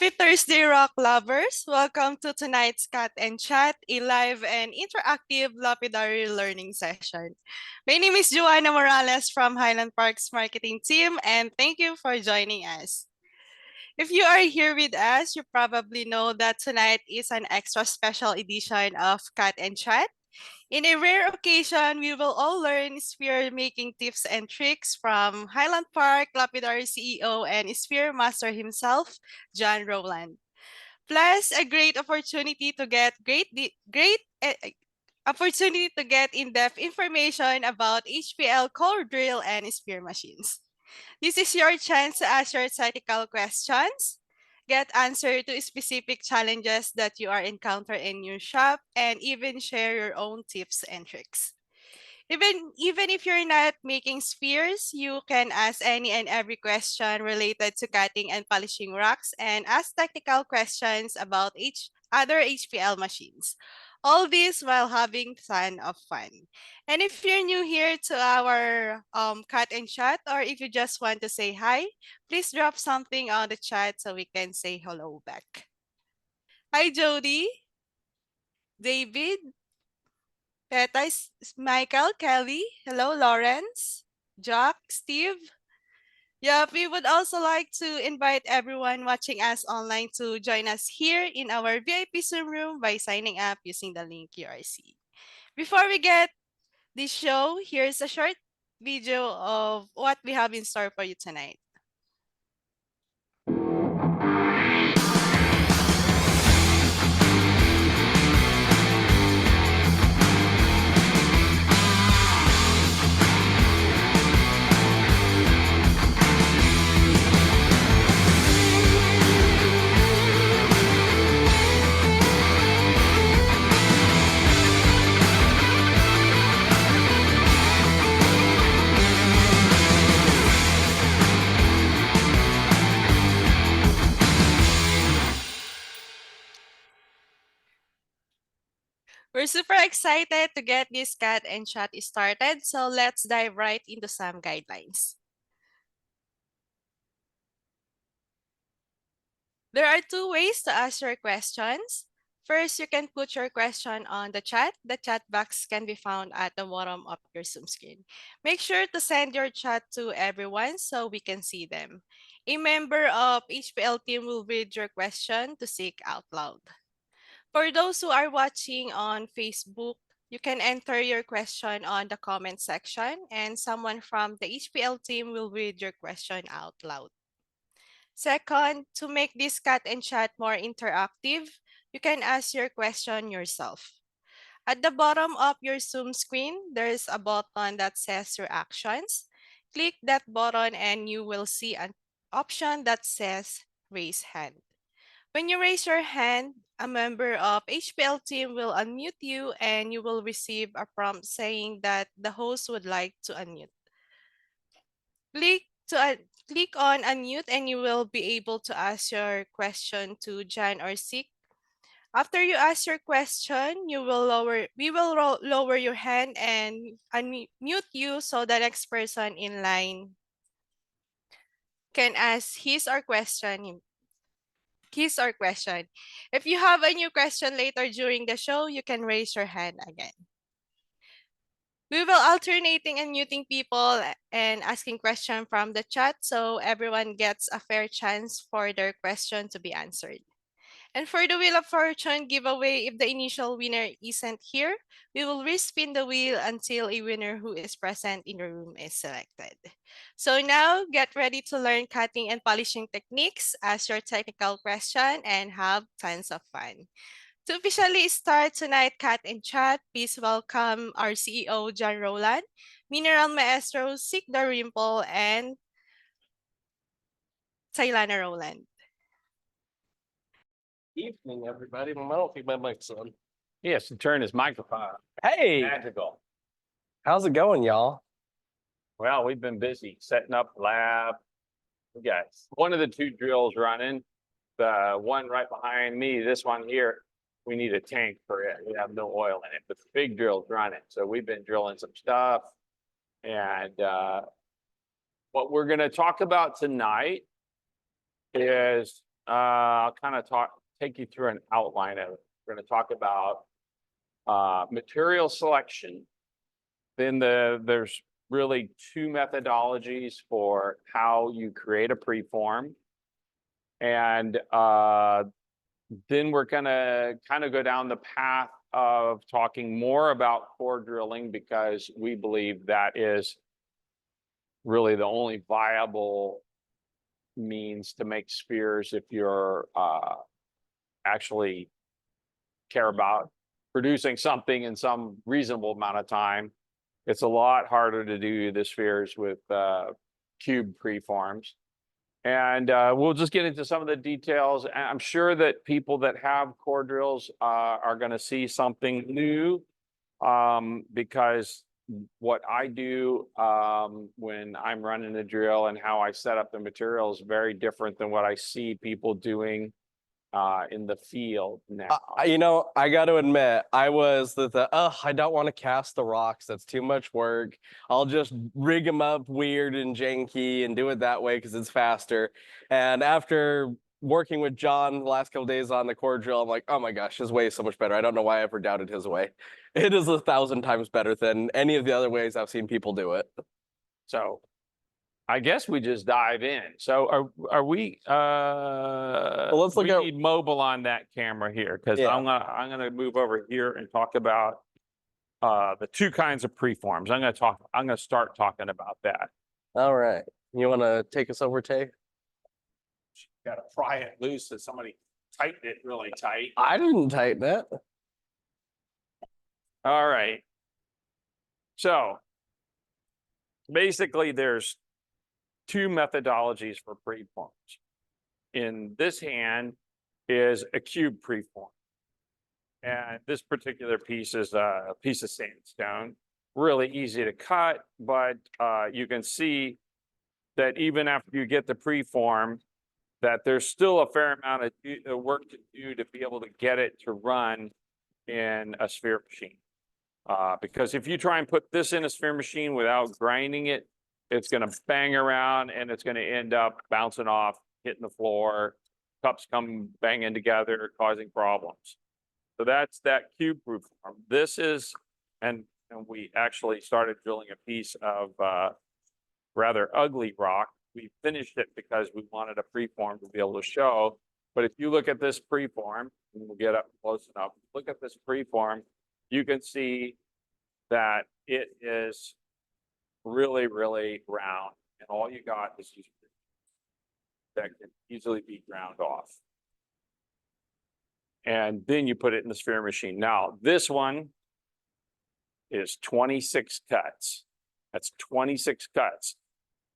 Happy Thursday, rock lovers! Welcome to tonight's Cat and Chat, a live and interactive lapidary learning session. My name is Joanna Morales from Highland Park's marketing team, and thank you for joining us. If you are here with us, you probably know that tonight is an extra special edition of Cat and Chat. In a rare occasion, we will all learn spear making tips and tricks from Highland Park Lapidary CEO and spear master himself, John Rowland. Plus, a great opportunity to get opportunity to get in-depth information about HPL core drill and spear machines. This is your chance to ask your technical questions, get answer to specific challenges that you are encounter in your shop, and even share your own tips and tricks. Even if you're not making spears, you can ask any and every question related to cutting and polishing rocks and ask technical questions about each other HPL machines. All this while having ton of fun. And if you're new here to our cut and chat, or if you just want to say hi, please drop something on the chat so we can say hello back. Hi, Jody, David, Petais, Michael, Kelly, hello, Lawrence, Jack, Steve. Yep, we would also like to invite everyone watching us online to join us here in our VIP Zoom room by signing up using the link you are seeing. Before we get this show, here's a short video of what we have in store for you tonight. We're super excited to get this cat and chat started, so let's dive right into some guidelines. There are two ways to ask your questions. First, you can put your question on the chat. The chat box can be found at the bottom of your Zoom screen. Make sure to send your chat to everyone so we can see them. A member of HPL team will read your question to seek out loud. For those who are watching on Facebook, you can enter your question on the comment section and someone from the HPL team will read your question out loud. Second, to make this cat and chat more interactive, you can ask your question yourself. At the bottom of your Zoom screen, there is a button that says Reactions. Click that button and you will see an option that says Raise Hand. When you raise your hand, a member of HPL team will unmute you and you will receive a prompt saying that the host would like to unmute. Click on unmute and you will be able to ask your question to Jan or Sik. After you ask your question, we will lower your hand and unmute you so the next person in line can ask his or question. If you have a new question later during the show, you can raise your hand again. We will alternating unmuting people and asking questions from the chat so everyone gets a fair chance for their question to be answered. And for the Wheel of Fortune giveaway, if the initial winner isn't here, we will respin the wheel until a winner who is present in the room is selected. So now get ready to learn cutting and polishing techniques, ask your technical question, and have tons of fun. To officially start tonight Cat and Chat, please welcome our CEO, John Rowland, Mineral Maestro, Sik the Rimple, and Sailana Rowland. Evening, everybody. I don't think my mic's on. He has to turn his microphone. Hey, Magical. how's it going, y'all? Well, we've been busy setting up lab. We got one of the two drills running. The one right behind me, this one here, we need a tank for it. We have no oil in it, but the big drill's running. So we've been drilling some stuff. And what we're going to talk about tonight is I'll kind of take you through an outline of it. We're going to talk about material selection. Then there's really two methodologies for how you create a preform. And then we're going to kind of go down the path of talking more about core drilling, because we believe that is really the only viable means to make spheres if you're actually care about producing something in some reasonable amount of time. It's a lot harder to do the spheres with cube preforms. And we'll just get into some of the details. I'm sure that people that have core drills are going to see something new, because what I do when I'm running the drill and how I set up the material is very different than what I see people doing in the field now. You know, I got to admit, I was I don't want to cast the rocks. That's too much work. I'll just rig them up weird and janky and do it that way because it's faster. And after working with John the last couple days on the core drill, I'm like, oh my gosh, his way is so much better. I don't know why I ever doubted his way. It is 1,000 times better than any of the other ways I've seen people do it. So I guess we just dive in. So are we Well, let's look we at need mobile on that camera here, because Yeah. I'm gonna move over here and talk about the two kinds of preforms. I'm gonna start talking about that. All right. You want to take us over, Tay? Got to pry it loose so somebody tightened it really tight. I didn't tighten it. All right. So basically there's two methodologies for preforms. In this hand is a cube preform. And this particular piece is a piece of sandstone, really easy to cut, but you can see that even after you get the preform, that there's still a fair amount of work to do to be able to get it to run in a sphere machine. Because if you try and put this in a sphere machine without grinding it, it's going to bang around and it's going to end up bouncing off, hitting the floor, cups come banging together, causing problems. So that's that cube preform. This is, and we actually started drilling a piece of rather ugly rock. We finished it because we wanted a preform to be able to show. But if you look at this preform, and we'll get up close enough, look at this preform, you can see that it is really, really round. And all you got is these that can easily be ground off. And then you put it in the sphere machine. Now, this one is 26 cuts. That's 26 cuts.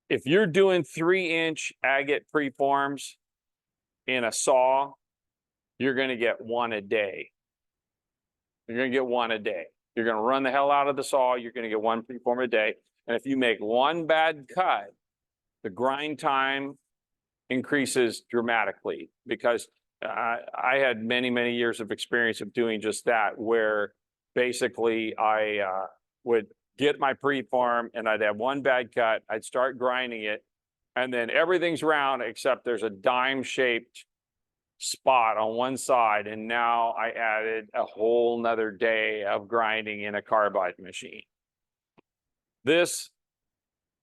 If you're doing 3-inch agate preforms in a saw, you're going to get one a day. You're going to get one a day. You're going to run the hell out of the saw. You're going to get one preform a day. And if you make one bad cut, the grind time increases dramatically, because I had many, many years of experience of doing just that, where basically I would get my preform and I'd have one bad cut, I'd start grinding it, and then everything's round except there's a dime-shaped spot on one side, and now I added a whole nother day of grinding in a carbide machine. This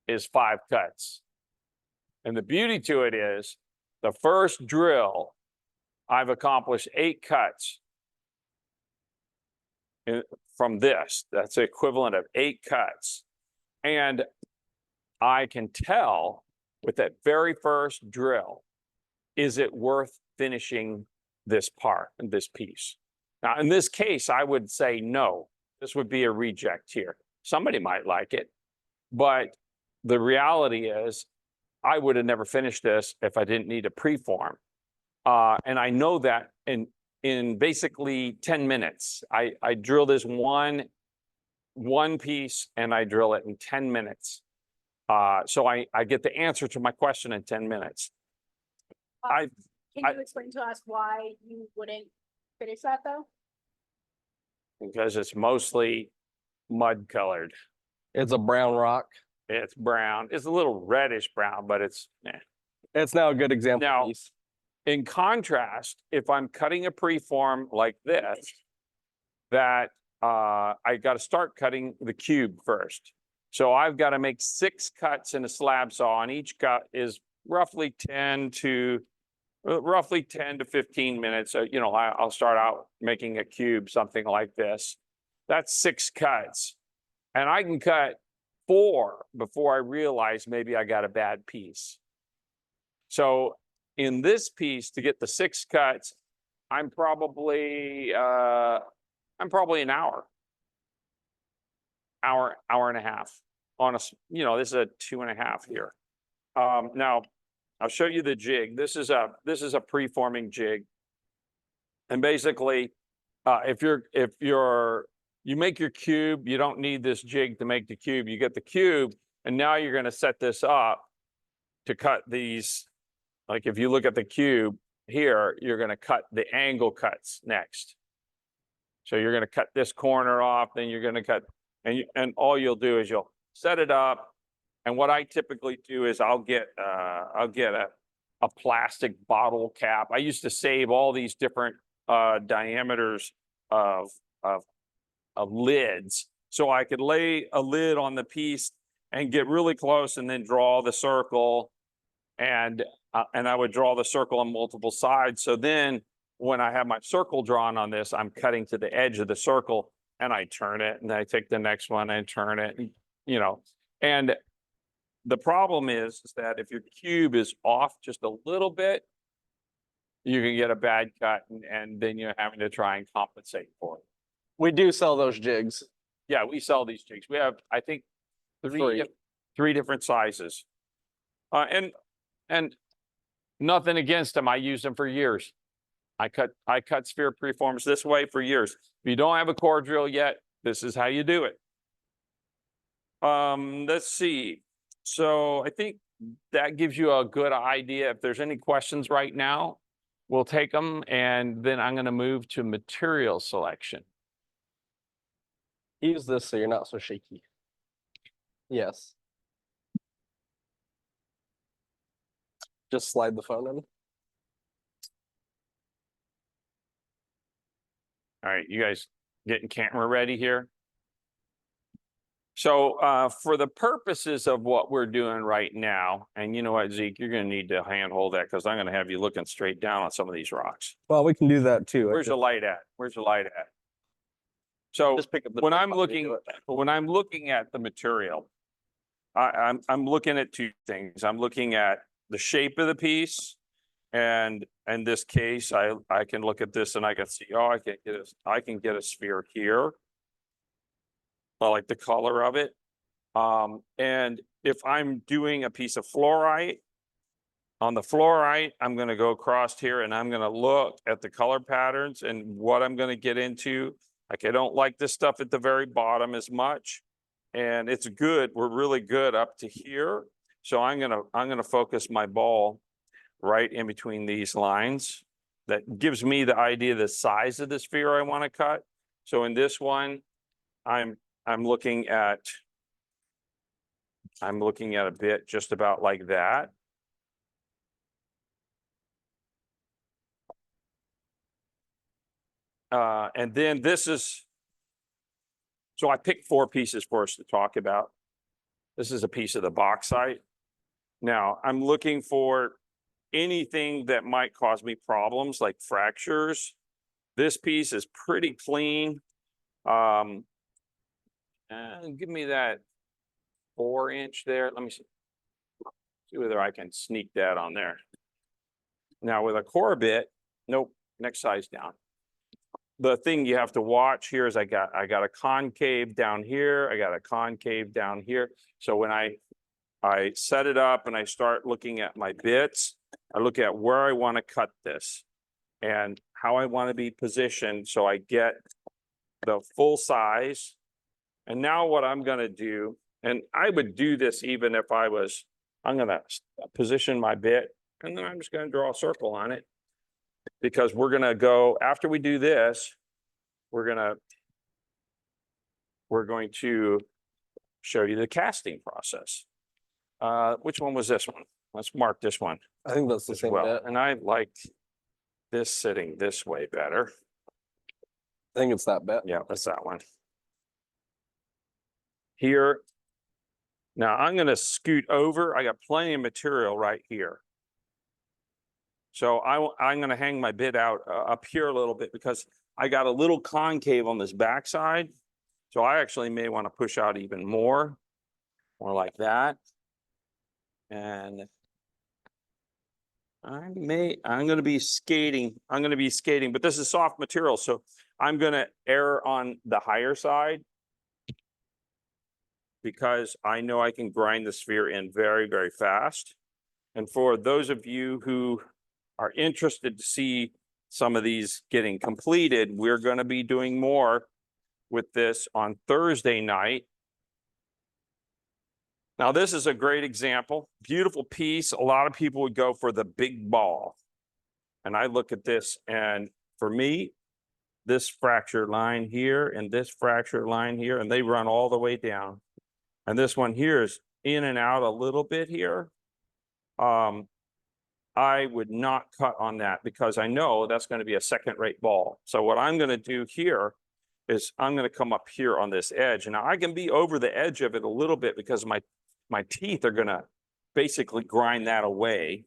is 5 cuts. And the beauty to it is, the first drill, I've accomplished 8 cuts from this. That's the equivalent of 8 cuts. And I can tell with that very first drill, is it worth finishing this part and this piece? Now, in this case, I would say no. This would be a reject here. Somebody might like it, but the reality is I would have never finished this if I didn't need a preform. And I know that in basically 10 minutes, I drill this one piece and I drill it in 10 minutes. So I get the answer to my question in 10 minutes. Can you explain to us why you wouldn't finish that though? Because it's mostly mud colored. It's a brown rock. It's brown. It's a little reddish brown, but it's It's now a good example Now- piece. In contrast, if I'm cutting a preform like this, that I got to start cutting the cube first. So I've got to make 6 cuts in a slab saw, and each cut is roughly 10 to 15 minutes. You know, I'll start out making a cube, something like this. That's 6 cuts. And I can cut 4 before I realize maybe I got a bad piece. So in this piece, to get the 6 cuts, I'm probably an hour and a half on a, you know, this is a 2.5 here. Now I'll show you the jig. This is a preforming jig. And basically, if you make your cube, you don't need this jig to make the cube. You get the cube, and now you're going to set this up to cut these. Like if you look at the cube here, you're going to cut the angle cuts next. So you're going to cut this corner off, then you're going to cut, and all you'll do is you'll set it up. And what I typically do is I'll get a plastic bottle cap. I used to save all these different diameters of lids, so I could lay a lid on the piece and get really close, and then draw the circle, and I would draw the circle on multiple sides. So then when I have my circle drawn on this, I'm cutting to the edge of the circle, and I turn it, and I take the next one and turn it, you know. And the problem is that if your cube is off just a little bit, you can get a bad cut, and then you're having to try and compensate for it. We do sell those jigs. Yeah, we sell these jigs. We have, I think, three different sizes. And nothing against them. I used them for years. I cut sphere preforms this way for years. If you don't have a core drill yet, this is how you do it. Let's see. So I think that gives you a good idea. If there's any questions right now, we'll take them, and then I'm going to move to material selection. Use this so you're not so shaky. Yes. Just slide the phone in. All right, you guys getting camera ready here? So for the purposes of what we're doing right now, and you know what, Zeke, you're going to need to handhold that, because I'm going to have you looking straight down on some of these rocks. Well, we can do that too. Where's the light at? Where's the light at? So Just pick up the when I'm looking at the material, I'm looking at 2 things. I'm looking at the shape of the piece, and in this case, I can look at this and I can see, oh, I can get a sphere here. I like the color of it. And if I'm doing a piece of fluorite, on the fluorite, I'm going to go across here, and I'm going to look at the color patterns and what I'm going to get into. Like, I don't like this stuff at the very bottom as much, and it's good. We're really good up to here. So I'm going to focus my ball right in between these lines. That gives me the idea of the size of the sphere I want to cut. So in this one, I'm looking at a bit just about like that. And then this is, so I picked 4 pieces for us to talk about. This is a piece of the bauxite. Now I'm looking for anything that might cause me problems, like fractures. This piece is pretty clean. And give me that 4-inch there. Let me see whether I can sneak that on there. Now with a core bit, nope, next size down. The thing you have to watch here is I got a concave down here. I got a concave down here. So when I set it up and I start looking at my bits, I look at where I want to cut this and how I want to be positioned so I get the full size. And now what I'm going to do, and I would do this even if I'm going to position my bit, and then I'm just going to draw a circle on it, because we're going to go, after we do this, we're going to show you the casting process. Which one was this one? let's mark this one I think that's the as same well. bit. And I liked this sitting this way better. I think it's that bit. Yeah, that's that one. Here. Now I'm going to scoot over. I got plenty of material right here. So I'm going to hang my bit out up here a little bit because I got a little concave on this backside. So I actually may want to push out even more like that. And I'm going to be skating. I'm going to be skating, but this is soft material. So I'm going to err on the higher side because I know I can grind the sphere in very, very fast. And for those of you who are interested to see some of these getting completed, we're going to be doing more with this on Thursday night. Now, this is a great example, beautiful piece. A lot of people would go for the big ball. And I look at this, and for me, this fracture line here and this fracture line here, and they run all the way down. And this one here is in and out a little bit here. I would not cut on that because I know that's going to be a second-rate ball. So what I'm going to do here is I'm going to come up here on this edge. And now I can be over the edge of it a little bit because my teeth are going to basically grind that away.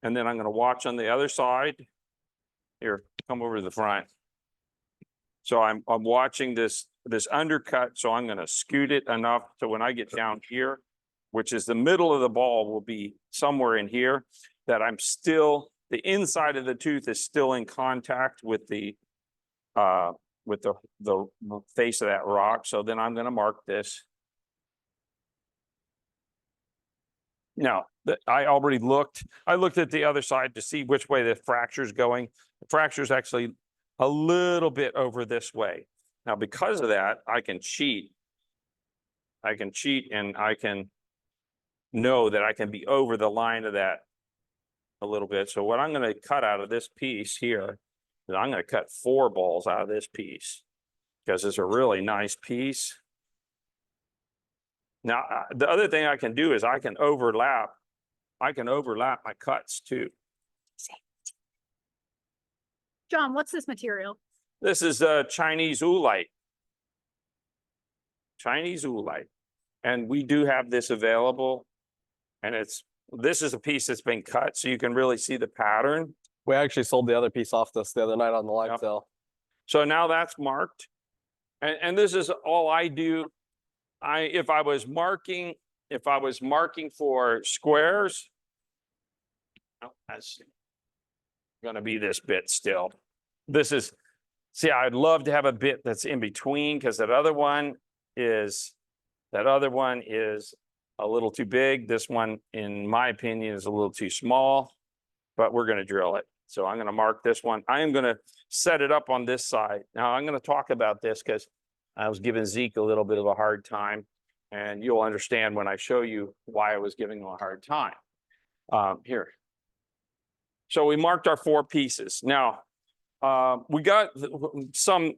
And then I'm going to watch on the other side. Here, come over to the front. So I'm watching this undercut. So I'm going to scoot it enough so when I get down here, which is the middle of the ball, will be somewhere in here, that I'm still, the inside of the tooth is still in contact with the face of that rock. So then I'm going to mark this. Now, I already looked. I looked at the other side to see which way the fracture is going. The fracture is actually a little bit over this way. Now, because of that, I can cheat. I can cheat and I can know that I can be over the line of that a little bit. So what I'm going to cut out of this piece here is I'm going to cut 4 balls out of this piece because it's a really nice piece. Now, the other thing I can do is I can overlap my cuts too. John, what's this material? This is Chinese oolite. Chinese oolite. And we do have this available. And this is a piece that's been cut so you can really see the pattern. We actually sold the other piece off this the other night on the live Yep. sale. So now that's marked. And this is all I do. If I was marking for squares, oh, that's gonna be this bit still. See, I'd love to have a bit that's in between because that other one is a little too big. This one, in my opinion, is a little too small, but we're gonna drill it. So I'm gonna mark this one. I am gonna set it up on this side. Now I'm gonna talk about this because I was giving Zeke a little bit of a hard time, and you'll understand when I show you why I was giving him a hard time. Here. So we marked our 4 pieces. Now, we got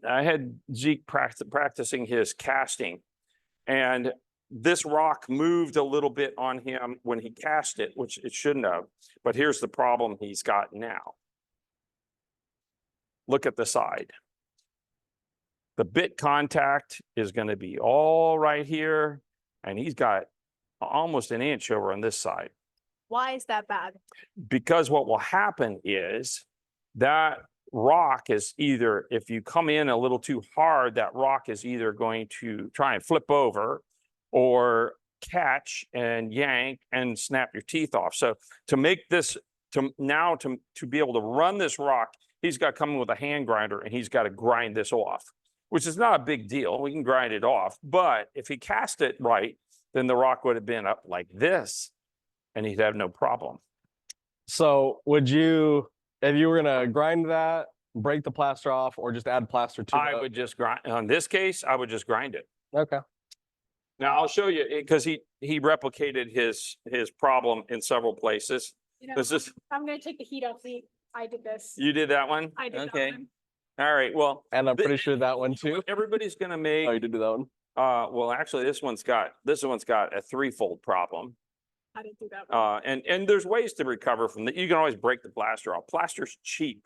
I had Zeke practicing his casting, and this rock moved a little bit on him when he cast it, which it shouldn't have. But here's the problem he's got now. Look at the side. The bit contact is going to be all right here, and he's got almost an inch over on this side. Why is that bad? Because what will happen is that rock is either, if you come in a little too hard, that rock is either going to try and flip over or catch and yank and snap your teeth off. So to make this, to be able to run this rock, he's got to come in with a hand grinder and he's got to grind this off, which is not a big deal. We can grind it off. But if he cast it right, then the rock would have been up like this and he'd have no problem. So would you, if you were gonna grind that, break the plaster off, or just add plaster to it? I would just grind, on this case, I would just grind it. Okay. Now I'll show you, because he replicated his problem in several places. You know, This is, I'm gonna take the heat off. I did this. you did that one? I did Okay. that one. All right, well. And I'm pretty sure that one too. Everybody's gonna make, Oh, you did do that one? well, actually, this one's got a 3-fold problem. I didn't do that one. And there's ways to recover from that. You can always break the plaster off. Plaster's cheap.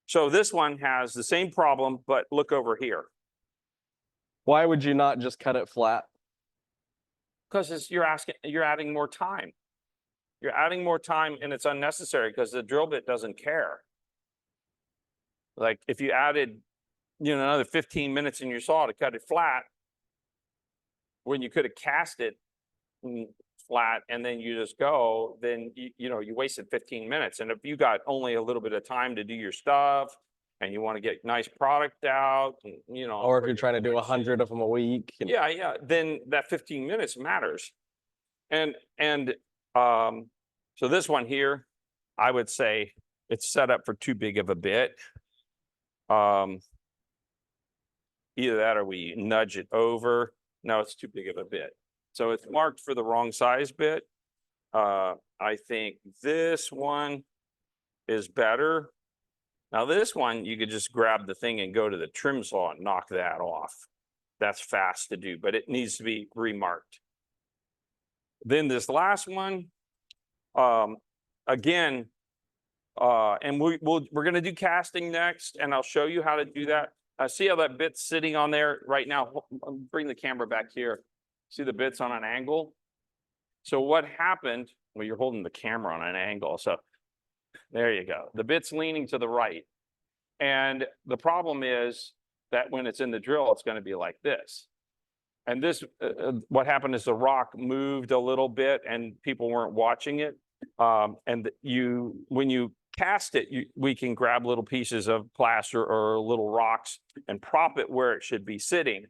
So this one has the same problem, but look over here. Why would you not just cut it flat? Because you're adding more time. You're adding more time and it's unnecessary because the drill bit doesn't care. Like if you added, another 15 minutes in your saw to cut it flat, when you could have cast it flat and then you just go, then you wasted 15 minutes. And if you got only a little bit of time to do your stuff and you want to get nice product out, Or if you're trying to do 100 of them a week. Yeah, then that 15 minutes matters. And so this one here, I would say it's set up for too big of a bit. Either that or we nudge it over. No, it's too big of a bit. So it's marked for the wrong size bit. I think this one is better. Now this one, you could just grab the thing and go to the trim saw and knock that off. That's fast to do, but it needs to be remarked. Then this last one, again, and we're going to do casting next, and I'll show you how to do that. See how that bit's sitting on there right now? Bring the camera back here. See the bit's on an angle? So what happened, well, you're holding the camera on an angle. So there you go. The bit's leaning to the right. And the problem is that when it's in the drill, it's going to be like this. And this, what happened is the rock moved a little bit and people weren't watching it. And when you cast it, we can grab little pieces of plaster or little rocks and prop it where it should be sitting.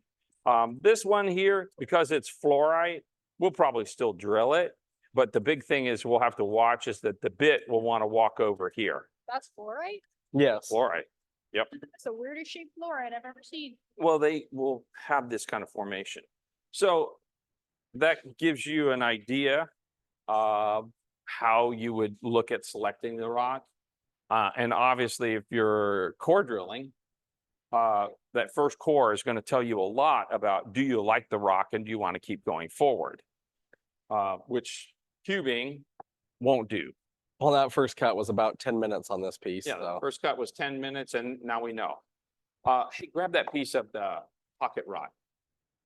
This one here, because it's fluorite, we'll probably still drill it. But the big thing is we'll have to watch is that the bit will want to walk over here. That's fluorite? Yes. Fluorite. Yep. That's the weirdest shaped fluorite I've ever seen. Well, they will have this kind of formation. So that gives you an idea of how you would look at selecting the rock. And obviously, if you're core drilling, that first core is going to tell you a lot about, do you like the rock and do you want to keep going forward? Which cubing won't do. Well, that first cut was about 10 minutes on this piece. Yeah, So. the first cut was 10 minutes and now we know. Hey, grab that piece of the pocket rod.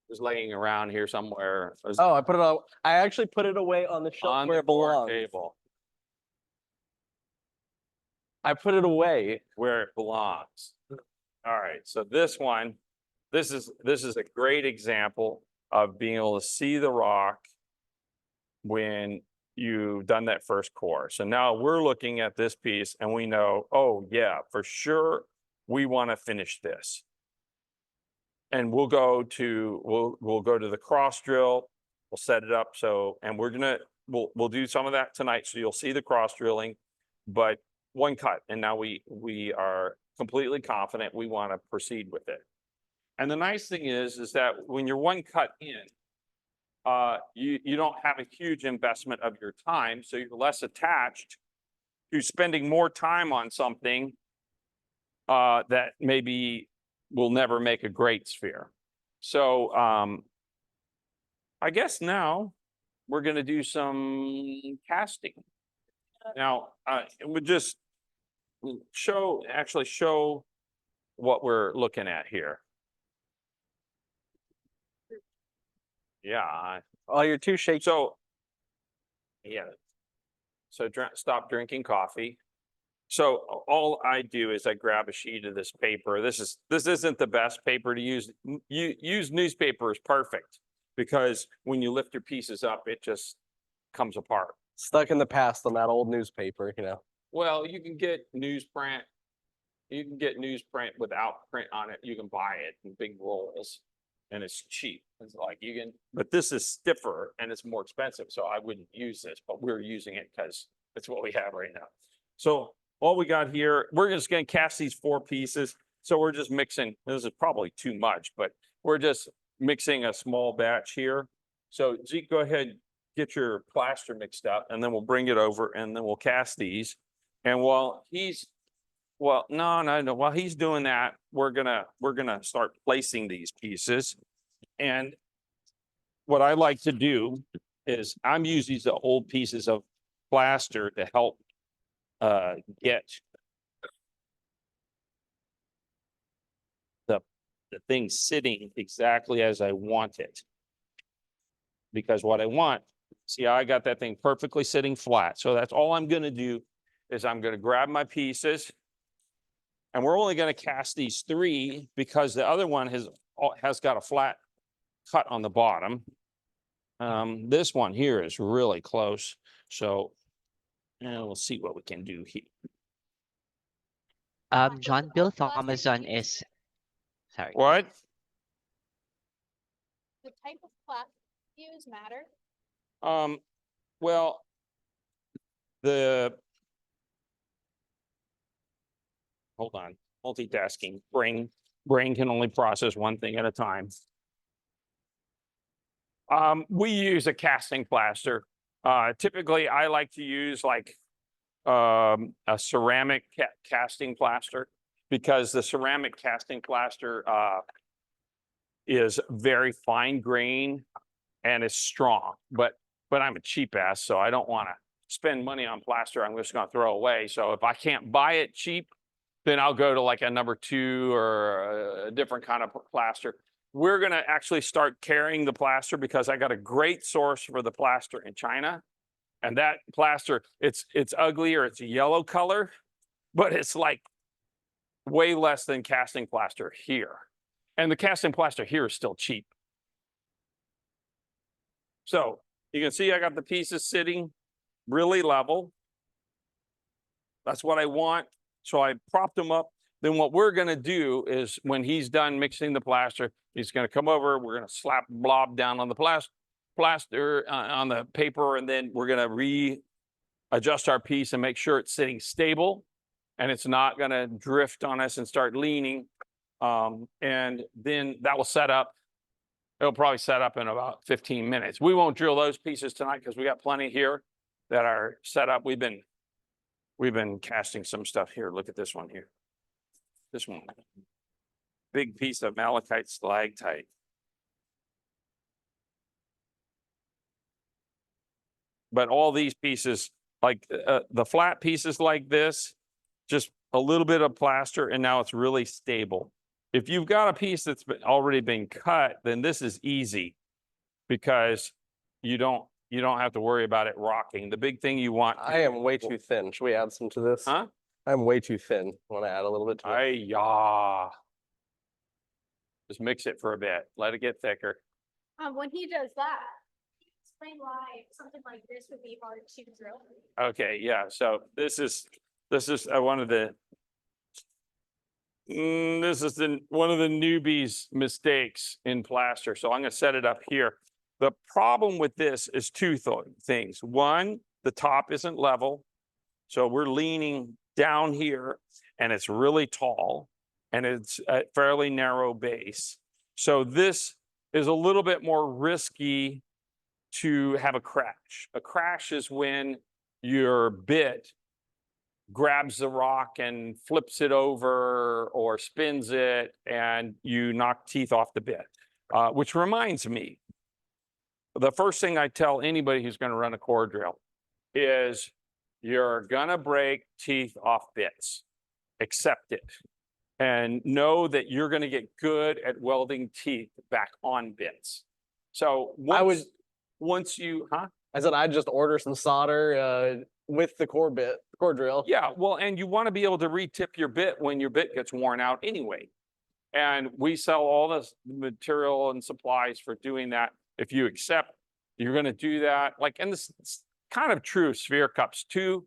It's laying around here somewhere. Oh, I actually put it away on the shelf On where the it belongs. table I put it away. where it belongs. All right, so this one, this is a great example of being able to see the rock when you've done that first core. So now we're looking at this piece and we know, oh yeah, for sure, we want to finish this. And we'll go to the cross drill, we'll set it up. So, and we'll do some of that tonight. So you'll see the cross drilling, but one cut. And now we are completely confident we want to proceed with it. And the nice thing is that when you're one cut in, you don't have a huge investment of your time. So you're less attached to spending more time on something that maybe will never make a great sphere. So I guess now we're going to do some casting. Now, it would just actually show what we're looking at here. Yeah. Oh, you're too shaky. So, yeah. So stop drinking coffee. So all I do is I grab a sheet of this paper. This isn't the best paper to use. Use newspaper is perfect because when you lift your pieces up, it just comes apart. Stuck in the past on that old newspaper, Well, you can get newsprint. You can get newsprint without print on it. You can buy it in big rolls and it's cheap. It's like but this is stiffer and it's more expensive. So I wouldn't use this, but we're using it because it's what we have right now. So all we got here, we're just going to cast these 4 pieces. So we're just mixing. This is probably too much, but we're just mixing a small batch here. So Zeke, go ahead, get your plaster mixed up and then we'll bring it over and then we'll cast these. And while he's doing that, we're gonna start placing these pieces. And what I like to do is I'm using the old pieces of plaster to help get the thing sitting exactly as I want it. Because what I want, see, I got that thing perfectly sitting flat. So that's all I'm gonna do is I'm gonna grab my pieces. And we're only gonna cast these 3 because the other one has got a flat cut on the bottom. This one here is really close. So we'll see what we can do here. John Bill Thomason is sorry. What? The type of plastic use matter? Well, hold on, multitasking, brain can only process one thing at a time. We use a casting plaster. Typically I like to use like a ceramic casting plaster because the ceramic casting plaster is very fine grain and it's strong, but I'm a cheap ass, so I don't want to spend money on plaster I'm just going to throw away. So if I can't buy it cheap, then I'll go to like a number 2 or a different kind of plaster. We're going to actually start carrying the plaster because I got a great source for the plaster in China. And that plaster, it's ugly or it's a yellow color, but it's like way less than casting plaster here. And the casting plaster here is still cheap. So you can see I got the pieces sitting really level. That's what I want. So I propped them up. Then what we're going to do is when he's done mixing the plaster, he's going to come over. We're going to slap blob down on the plaster on the paper, and then we're going to readjust our piece and make sure it's sitting stable and it's not going to drift on us and start leaning. And then that will set up. It'll probably set up in about 15 minutes. We won't drill those pieces tonight because we got plenty here that are set up. We've been casting some stuff here. Look at this one here. This one, big piece of malachite stalactite. But all these pieces, like the flat pieces like this, just a little bit of plaster and now it's really stable. If you've got a piece that's already been cut, then this is easy because you don't have to worry about it rocking. The big thing you want. I am way too thin. Should we add some to this? Huh? I'm way too thin. Want to add a little bit to it? Yeah. Just mix it for a bit. Let it get thicker. When he does that, explain why something like this would be hard to drill. Okay, yeah. So this is one of the one of the newbies' mistakes in plaster. So I'm going to set it up here. The problem with this is 2 things. One, the top isn't level. So we're leaning down here and it's really tall and it's a fairly narrow base. So this is a little bit more risky to have a crash. A crash is when your bit grabs the rock and flips it over or spins it and you knock teeth off the bit. Which reminds me, the first thing I tell anybody who's going to run a core drill is you're going to break teeth off bits. Accept it. And know that you're going to get good at welding teeth back on bits. So once you, I said I'd just order some solder with the core drill. Yeah, well, and you want to be able to retip your bit when your bit gets worn out anyway. And we sell all this material and supplies for doing that. If you accept, you're going to do that. Like, and this is kind of true of sphere cups too,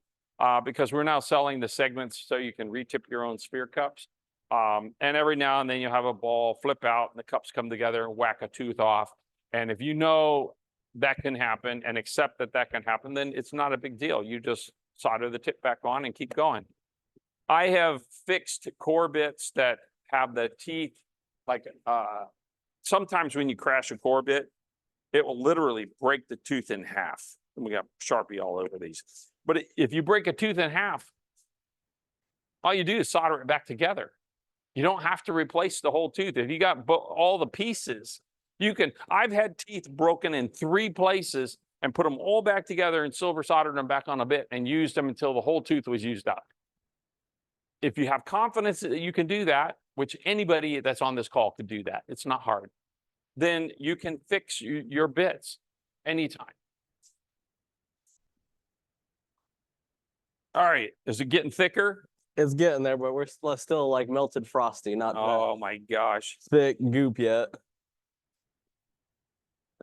because we're now selling the segments so you can retip your own sphere cups. And every now and then you have a ball flip out and the cups come together and whack a tooth off. And if you know that can happen and accept that that can happen, then it's not a big deal. You just solder the tip back on and keep going. I have fixed core bits that have the teeth, like sometimes when you crash a core bit, it will literally break the tooth in half. And we got Sharpie all over these. But if you break a tooth in half, all you do is solder it back together. You don't have to replace the whole tooth. If you got all the pieces, you can. I've had teeth broken in 3 places and put them all back together and silver soldered them back on a bit and used them until the whole tooth was used up. If you have confidence that you can do that, which anybody that's on this call could do that, it's not hard, then you can fix your bits anytime. All right, is it getting thicker? It's getting there, but we're still like melted frosty, not Oh my gosh. thick goop yet.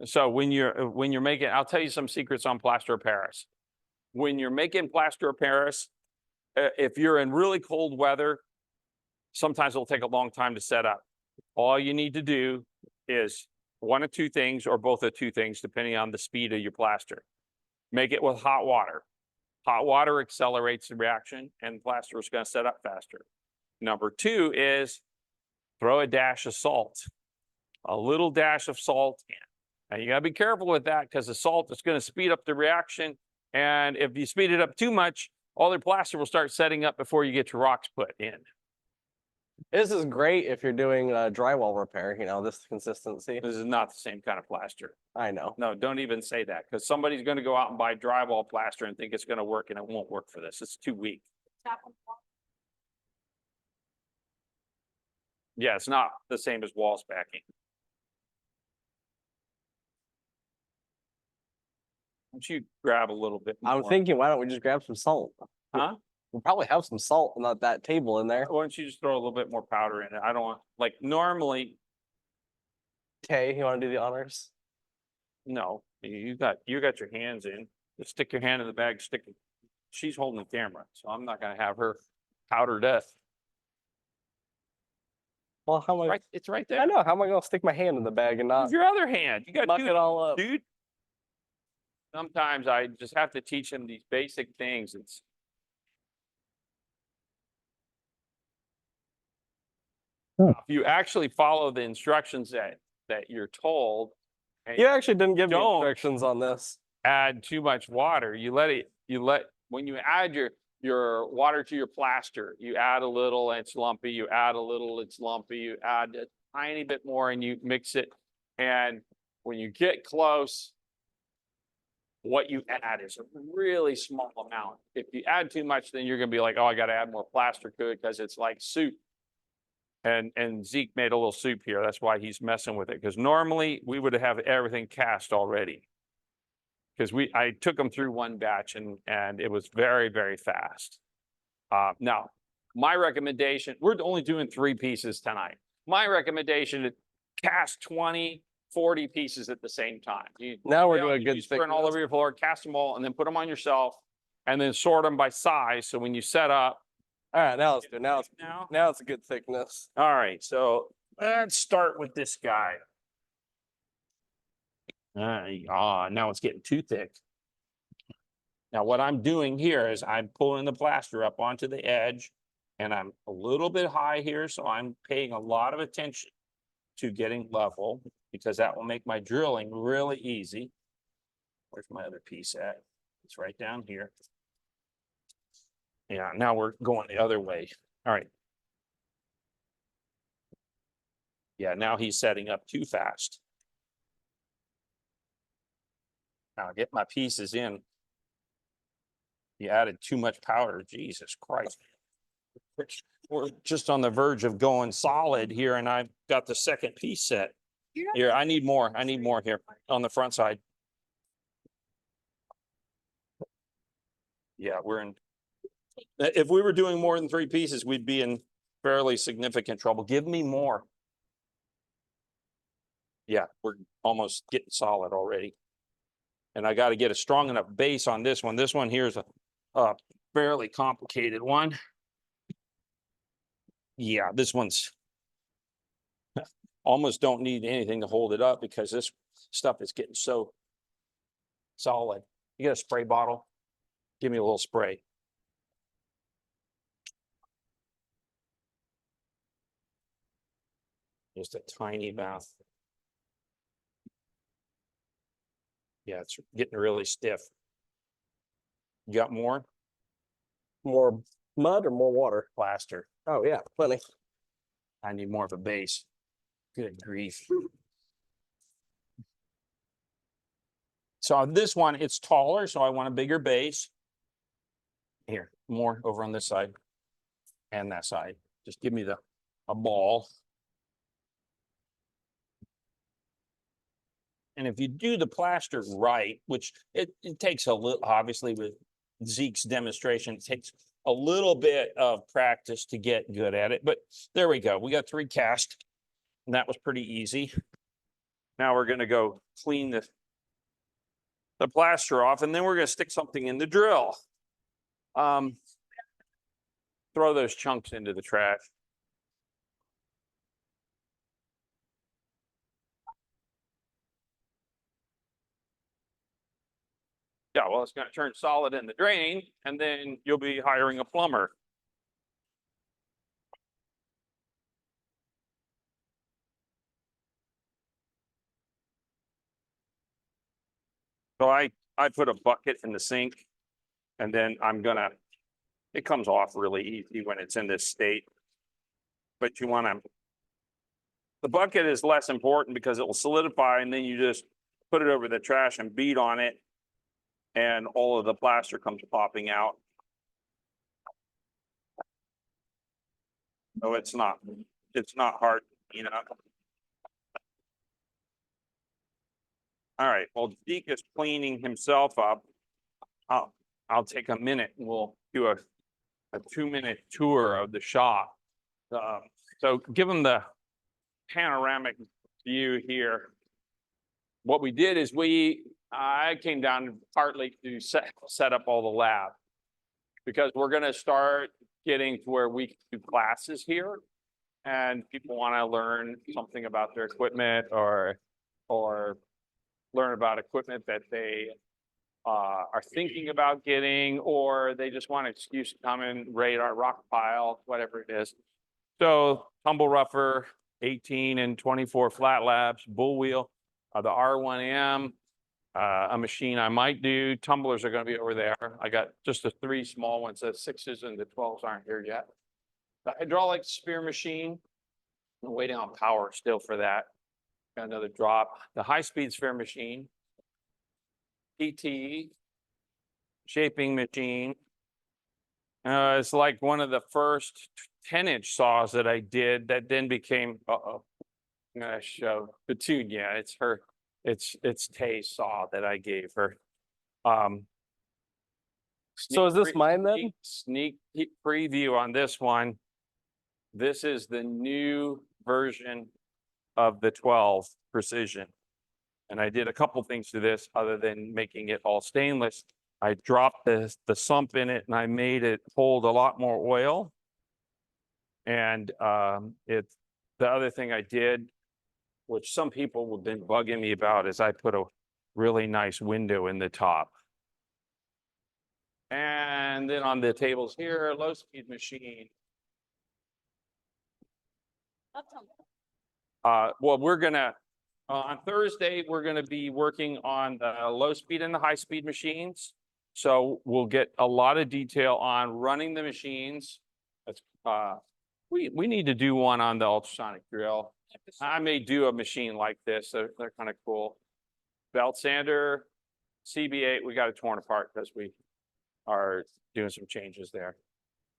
So when you're making, I'll tell you some secrets on plaster of Paris. When you're making plaster of Paris, if you're in really cold weather, sometimes it'll take a long time to set up. All you need to do is one of two things or both of two things, depending on the speed of your plaster. Make it with hot water. Hot water accelerates the reaction and plaster is going to set up faster. Number two is throw a dash of salt, a little dash of salt in. And you got to be careful with that because the salt is going to speed up the reaction. And if you speed it up too much, all the plaster will start setting up before you get your rocks put in. This is great if you're doing drywall repair, you know, this consistency. This is not the same kind of plaster. I know. No, don't even say that because somebody's going to go out and buy drywall plaster and think it's going to work and it won't work for this. It's too weak. Yeah, it's not the same as wall spacking. Why don't you grab a little bit more? I'm thinking, why don't we just grab some salt? Huh? We'll probably have some salt on that table in there. Why don't you just throw a little bit more powder in it? I don't want, like normally, Okay, you want to do the honors? no, you got your hands in. Just stick your hand in the bag, stick it. She's holding the camera, so I'm not gonna have her powder death. Well, how am I? Right, it's right there. I know. How am I going to stick my hand in the bag and not Use your other hand. You got muck to it all up? dude. Sometimes I just have to teach them these basic things. It's if you actually follow the instructions that you're told, and You actually didn't give me Don't. instructions on this. add too much water, when you add your water to your plaster, you add a little and it's lumpy, you add a little, it's lumpy, you add a tiny bit more and you mix it. And when you get close, what you add is a really small amount. If you add too much, then you're gonna be like, oh, I gotta add more plaster to it because it's like soup. And Zeke made a little soup here. That's why he's messing with it. Because normally we would have everything cast already. Because I took them through one batch and it was very, very fast. Now, my recommendation, we're only doing 3 pieces tonight. My recommendation is cast 20, 40 pieces at the same time. Now we're They all doing need a to good be spread all over your floor, cast them all, and then put them on yourself, and then sort them by size. So when you set up, All right, now let's do it. now. Now it's a good thickness. All right, so let's start with this guy. Now it's getting too thick. Now what I'm doing here is I'm pulling the plaster up onto the edge and I'm a little bit high here, so I'm paying a lot of attention to getting level because that will make my drilling really easy. Where's my other piece at? It's right down here. Yeah, now we're going the other way. All right. Yeah, now he's setting up too fast. Now get my pieces in. You added too much powder, Jesus Christ. We're just on the verge of going solid here and I've got the second piece set. Here, I need more here on the front side. Yeah, if we were doing more than 3 pieces, we'd be in fairly significant trouble. Give me more. Yeah, we're almost getting solid already. And I got to get a strong enough base on this one. This one here is a fairly complicated one. Yeah, this one's almost don't need anything to hold it up because this stuff is getting so solid. You got a spray bottle? Give me a little spray. Just a tiny amount. Yeah, it's getting really stiff. You got more? More mud or more water? Plaster. Oh yeah, plenty. I need more of a base. Good grief. So on this one, it's taller, so I want a bigger base. Here, more over on this side and that side. Just give me a ball. And if you do the plaster right, which it takes a little, obviously with Zeke's demonstration, it takes a little bit of practice to get good at it. But there we go. We got 3 casts, and that was pretty easy. Now we're going to go clean the plaster off, and then we're going to stick something in the drill. Throw those chunks into the trash. Yeah, well, it's going to turn solid in the drain, and then you'll be hiring a plumber. So I put a bucket in the sink, and then it comes off really easy when it's in this state. But you want to, the bucket is less important because it will solidify, and then you just put it over the trash and beat on it, and all of the plaster comes popping out. So it's not hard, you know. All right, well, Deke is cleaning himself up. I'll take a minute and we'll do a 2-minute tour of the shop. So give them the panoramic view here. What we did is I came down partly to set up all the lab, because we're going to start getting to where we can do classes here, and people want to learn something about their equipment or learn about equipment that they are thinking about getting, or they just want an excuse to come and raid our rock pile, whatever it is. So tumble rougher, 18 and 24 flat labs, bull wheel, the R1M, a machine I might do. Tumblers are going to be over there. I got just the 3 small ones. The 6s and the 12s aren't here yet. The hydraulic spear machine, I'm waiting on power still for that. Got another drop. The high-speed sphere machine, PT, shaping machine. It's like one of the first 10-inch saws that I did that then became, I'm gonna show Petunia. It's Tay's saw that I gave her. So is this mine then? Sneak preview on this one. This is the new version of the 12 Precision. And I did a couple things to this other than making it all stainless. I dropped the sump in it and I made it hold a lot more oil. And the other thing I did, which some people have been bugging me about, is I put a really nice window in the top. And then on the tables here, low speed machine. Well, we're gonna, on Thursday, we're gonna be working on the low speed and the high speed machines. So we'll get a lot of detail on running the machines. That's, we need to do one on the ultrasonic drill. I may do a machine like this. They're kind of cool. Belt sander, CB8, we got it torn apart because we are doing some changes there.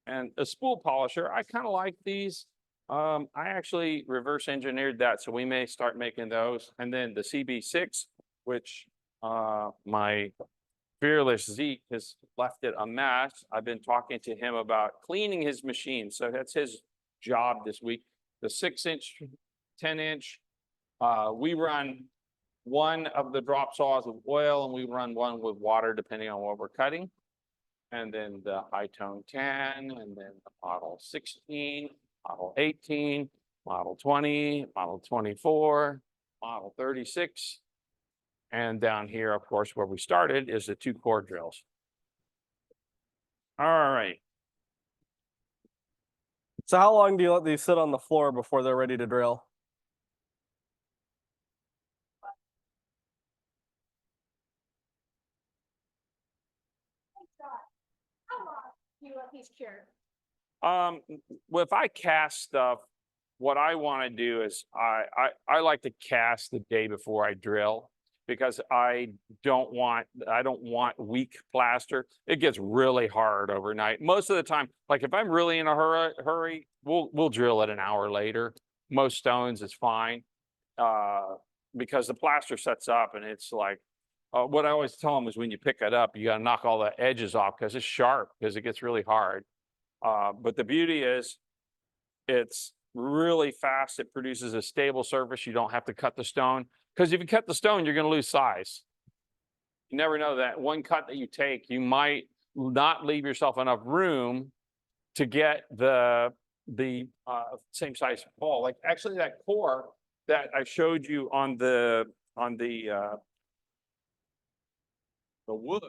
And a spool polisher, I kind of like these. I actually reverse engineered that, so we may start making those. And then the CB6, which my fearless Zeke has left it a mess. I've been talking to him about cleaning his machine, so that's his job this week. The 6-inch, 10-inch, we run one of the drop saws with oil, and we run one with water, depending on what we're cutting. And then the high tone 10, and then the model 16. Model 18, model 20, model 24, model 36. And down here, of course, where we started is the 2 core drills. All right. So how long do you let these sit on the floor before they're ready to drill? How long do you let these cure? Well, if I cast stuff, what I want to do is I like to cast the day before I drill. because I don't want weak plaster. It gets really hard overnight. Most of the time, like if I'm really in a hurry, we'll drill it an hour later. Most stones is fine. Because the plaster sets up and it's like, what I always tell them is when you pick it up, you got to knock all the edges off because it's sharp, because it gets really hard. But the beauty is it's really fast. It produces a stable surface. You don't have to cut the stone, because if you cut the stone, you're going to lose size. You never know that one cut that you take, you might not leave yourself enough room to get the same size ball. Like actually that core that I showed you on the wood,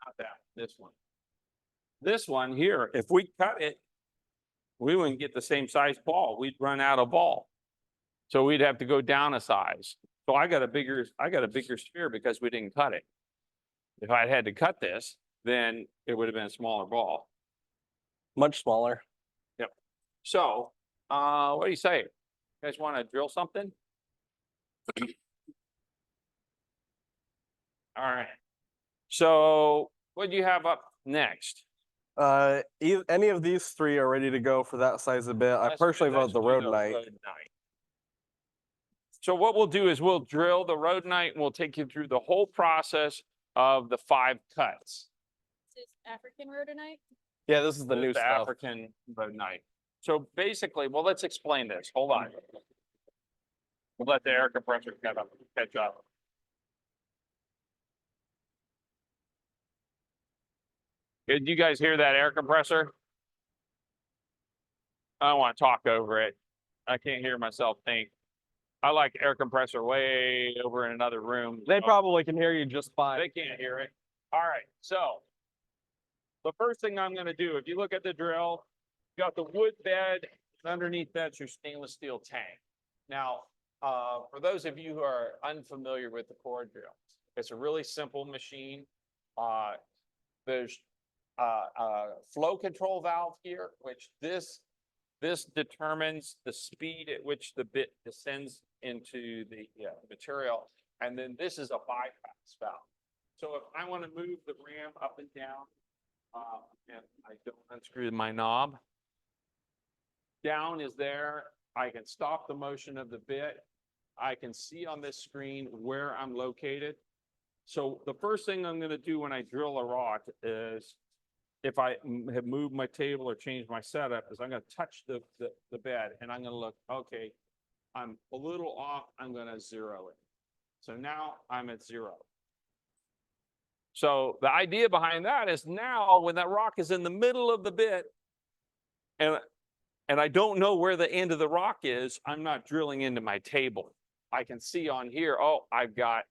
not that, this one. This one here, if we cut it, we wouldn't get the same size ball. We'd run out of ball. So we'd have to go down a size. So I got a bigger sphere because we didn't cut it. If I had to cut this, then it would have been a smaller ball. Much smaller. Yep. So, what do you say? You guys want to drill something? All right. So what do you have up next? Any of these three are ready to go for that size of bit. I personally vote the Rowland. So what we'll do is we'll drill the Rhodonite and we'll take you through the whole process of the 5 cuts. This is African rhodonite. Yeah, this is the new stuff. African Rhodonite. So basically, well, let's explain this. Hold on. We'll let the air compressor catch up. Did you guys hear that air compressor? I don't want to talk over it. I can't hear myself think. I like air compressor way over in another room. They probably can hear you just fine. They can't hear it. All right. So the first thing I'm going to do, if you look at the drill, you got the wood bed, and underneath that's your stainless steel tank. Now, for those of you who are unfamiliar with the core drill, it's a really simple machine. There's a flow control valve here, which this determines the speed at which the bit descends into the material. And then this is a bypass valve. So if I want to move the ram up and down, and I don't unscrew my knob, down is there. I can stop the motion of the bit. I can see on this screen where I'm located. So the first thing I'm going to do when I drill a rock is, if I have moved my table or changed my setup, is I'm going to touch the bed and I'm going to look, okay, I'm a little off, I'm going to zero it. So now I'm at 0. So the idea behind that is now when that rock is in the middle of the bit and I don't know where the end of the rock is, I'm not drilling into my table. I can see on here, oh, I've got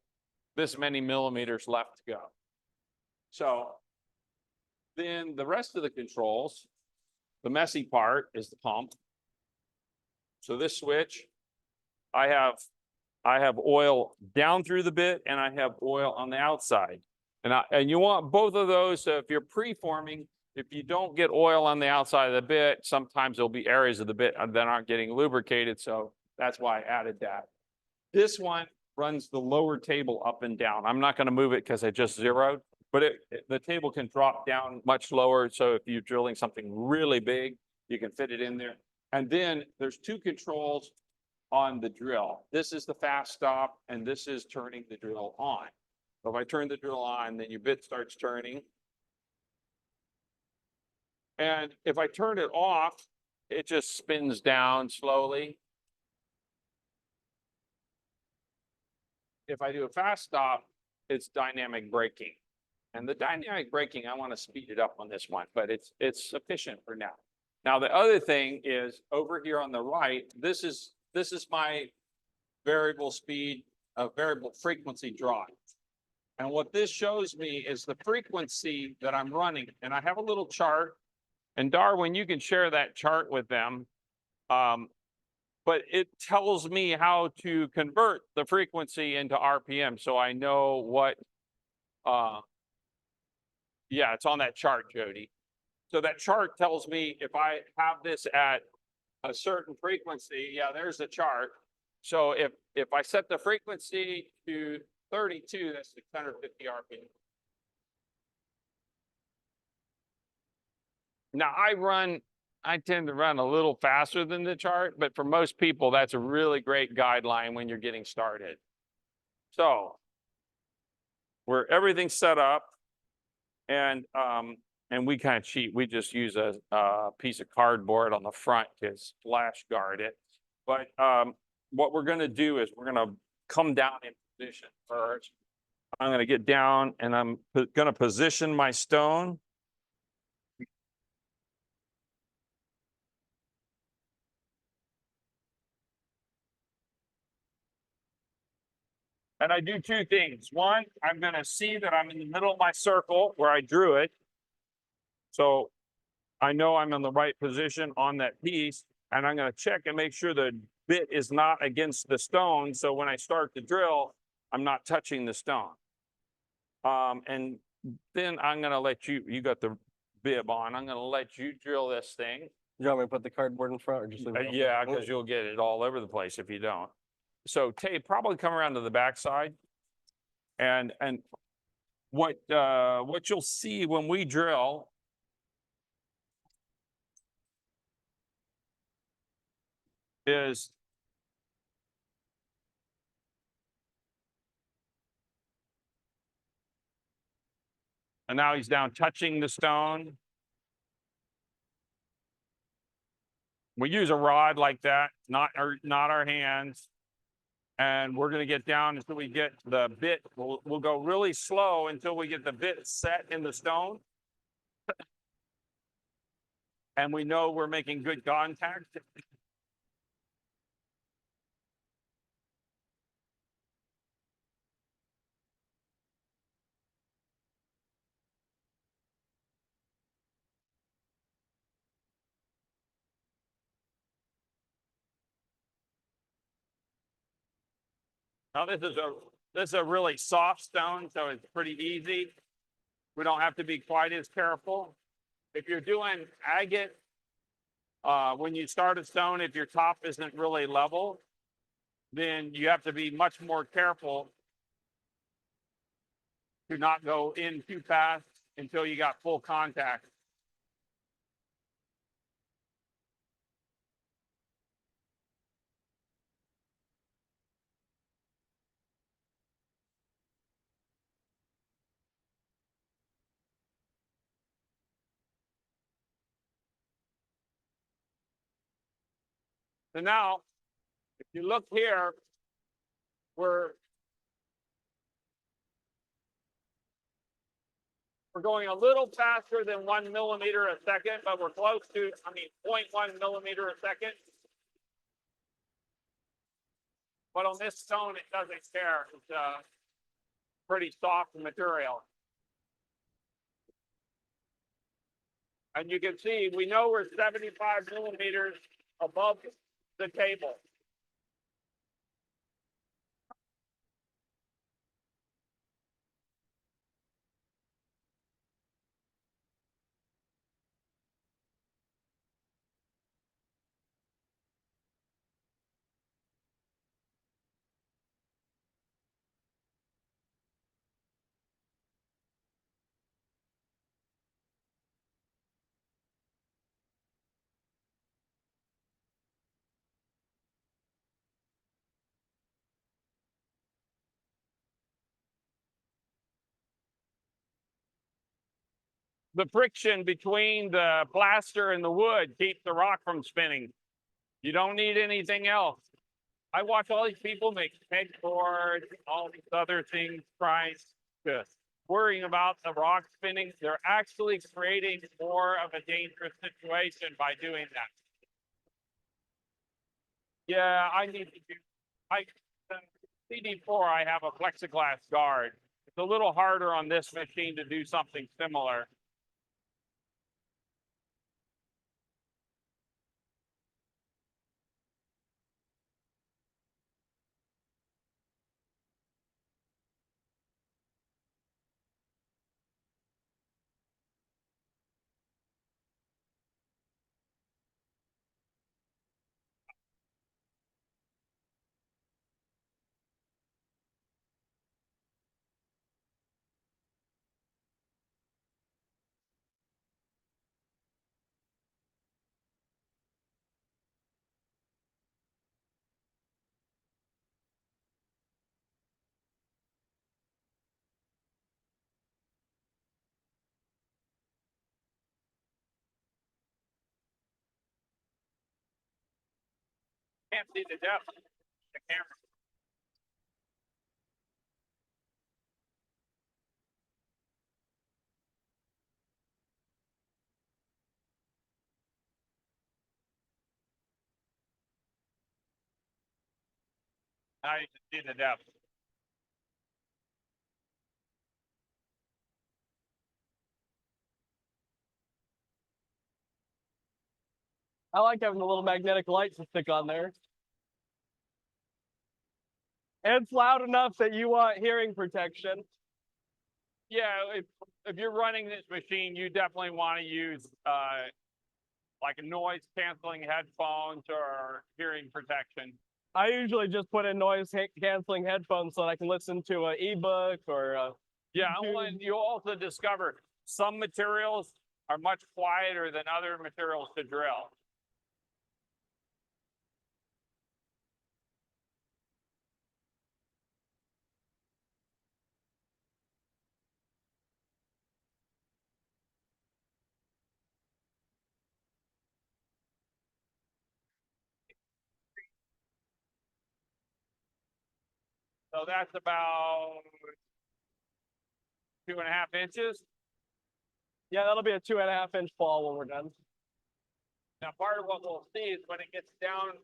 this many millimeters left to go. So then the rest of the controls, the messy part is the pump. So this switch, I have oil down through the bit and I have oil on the outside. And you want both of those. So if you're preforming, if you don't get oil on the outside of the bit, sometimes there'll be areas of the bit that aren't getting lubricated. So that's why I added that. This one runs the lower table up and down. I'm not going to move it because I just zeroed. But the table can drop down much lower. So if you're drilling something really big, you can fit it in there. And then there's 2 controls on the drill. This is the fast stop, and this is turning the drill on. So if I turn the drill on, then your bit starts turning. And if I turn it off, it just spins down slowly. If I do a fast stop, it's dynamic braking. And the dynamic braking, I want to speed it up on this one, but it's sufficient for now. Now, the other thing is over here on the right, this is my variable speed, variable frequency drive. And what this shows me is the frequency that I'm running. And I have a little chart. And Darwin, you can share that chart with them. But it tells me how to convert the frequency into RPM. So I know what, yeah, it's on that chart, Jody. So that chart tells me if I have this at a certain frequency, yeah, there's the chart. So if I set the frequency to 32, that's 650 RPM. Now I tend to run a little faster than the chart, but for most people, that's a really great guideline when you're getting started. So everything's set up, and we kind of cheat. We just use a piece of cardboard on the front to splash guard it. But what we're going to do is we're going to come down in position first. I'm going to get down, and I'm going to position my stone. And I do two things. One, I'm going to see that I'm in the middle of my circle where I drew it. So I know I'm in the right position on that piece. And I'm going to check and make sure the bit is not against the stone. So when I start to drill, I'm not touching the stone. And then I'm going to let you got the bib on. I'm going to let you drill this thing. You want me to put the cardboard in front or just leave it? Yeah, because you'll get it all over the place if you don't. So Tate, probably come around to the backside. And what you'll see when we drill is and now he's down touching the stone. We use a rod like that, not our hands. And we're going to get down until we get the bit. We'll go really slow until we get the bit set in the stone. And we know we're making good contact. Now this is a really soft stone, so it's pretty easy. We don't have to be quite as careful. If you're doing agate, when you start a stone, if your top isn't really level, then you have to be much more careful to not go in too fast until you got full contact. So now, if you look here, we're going a little faster than 1 millimeter a second, but we're close to, 0.1 millimeter a second. But on this stone, it doesn't care. It's a pretty soft material. And you can see, we know we're 75 millimeters above the table. The friction between the plaster and the wood keeps the rock from spinning. You don't need anything else. I watch all these people make pegboards, all these other things, trying to worrying about the rock spinning. They're actually creating more of a dangerous situation by doing that. Yeah, I need to do. The CD4, I have a plexiglass guard. It's a little harder on this machine to do something similar. Can't see the depth. The camera. Now you can see the depth. I like having the little magnetic lights to stick on there. And it's loud enough that you want hearing protection. Yeah, if you're running this machine, you definitely want to use like a noise canceling headphones or hearing protection. I usually just put in noise canceling headphones so that I can listen to an ebook or Yeah, and you also discover some materials are much quieter than other materials to drill. So that's about 2.5 inches. yeah, that'll be a 2.5 inch fall when we're done. Now, part of what we'll see is when it gets down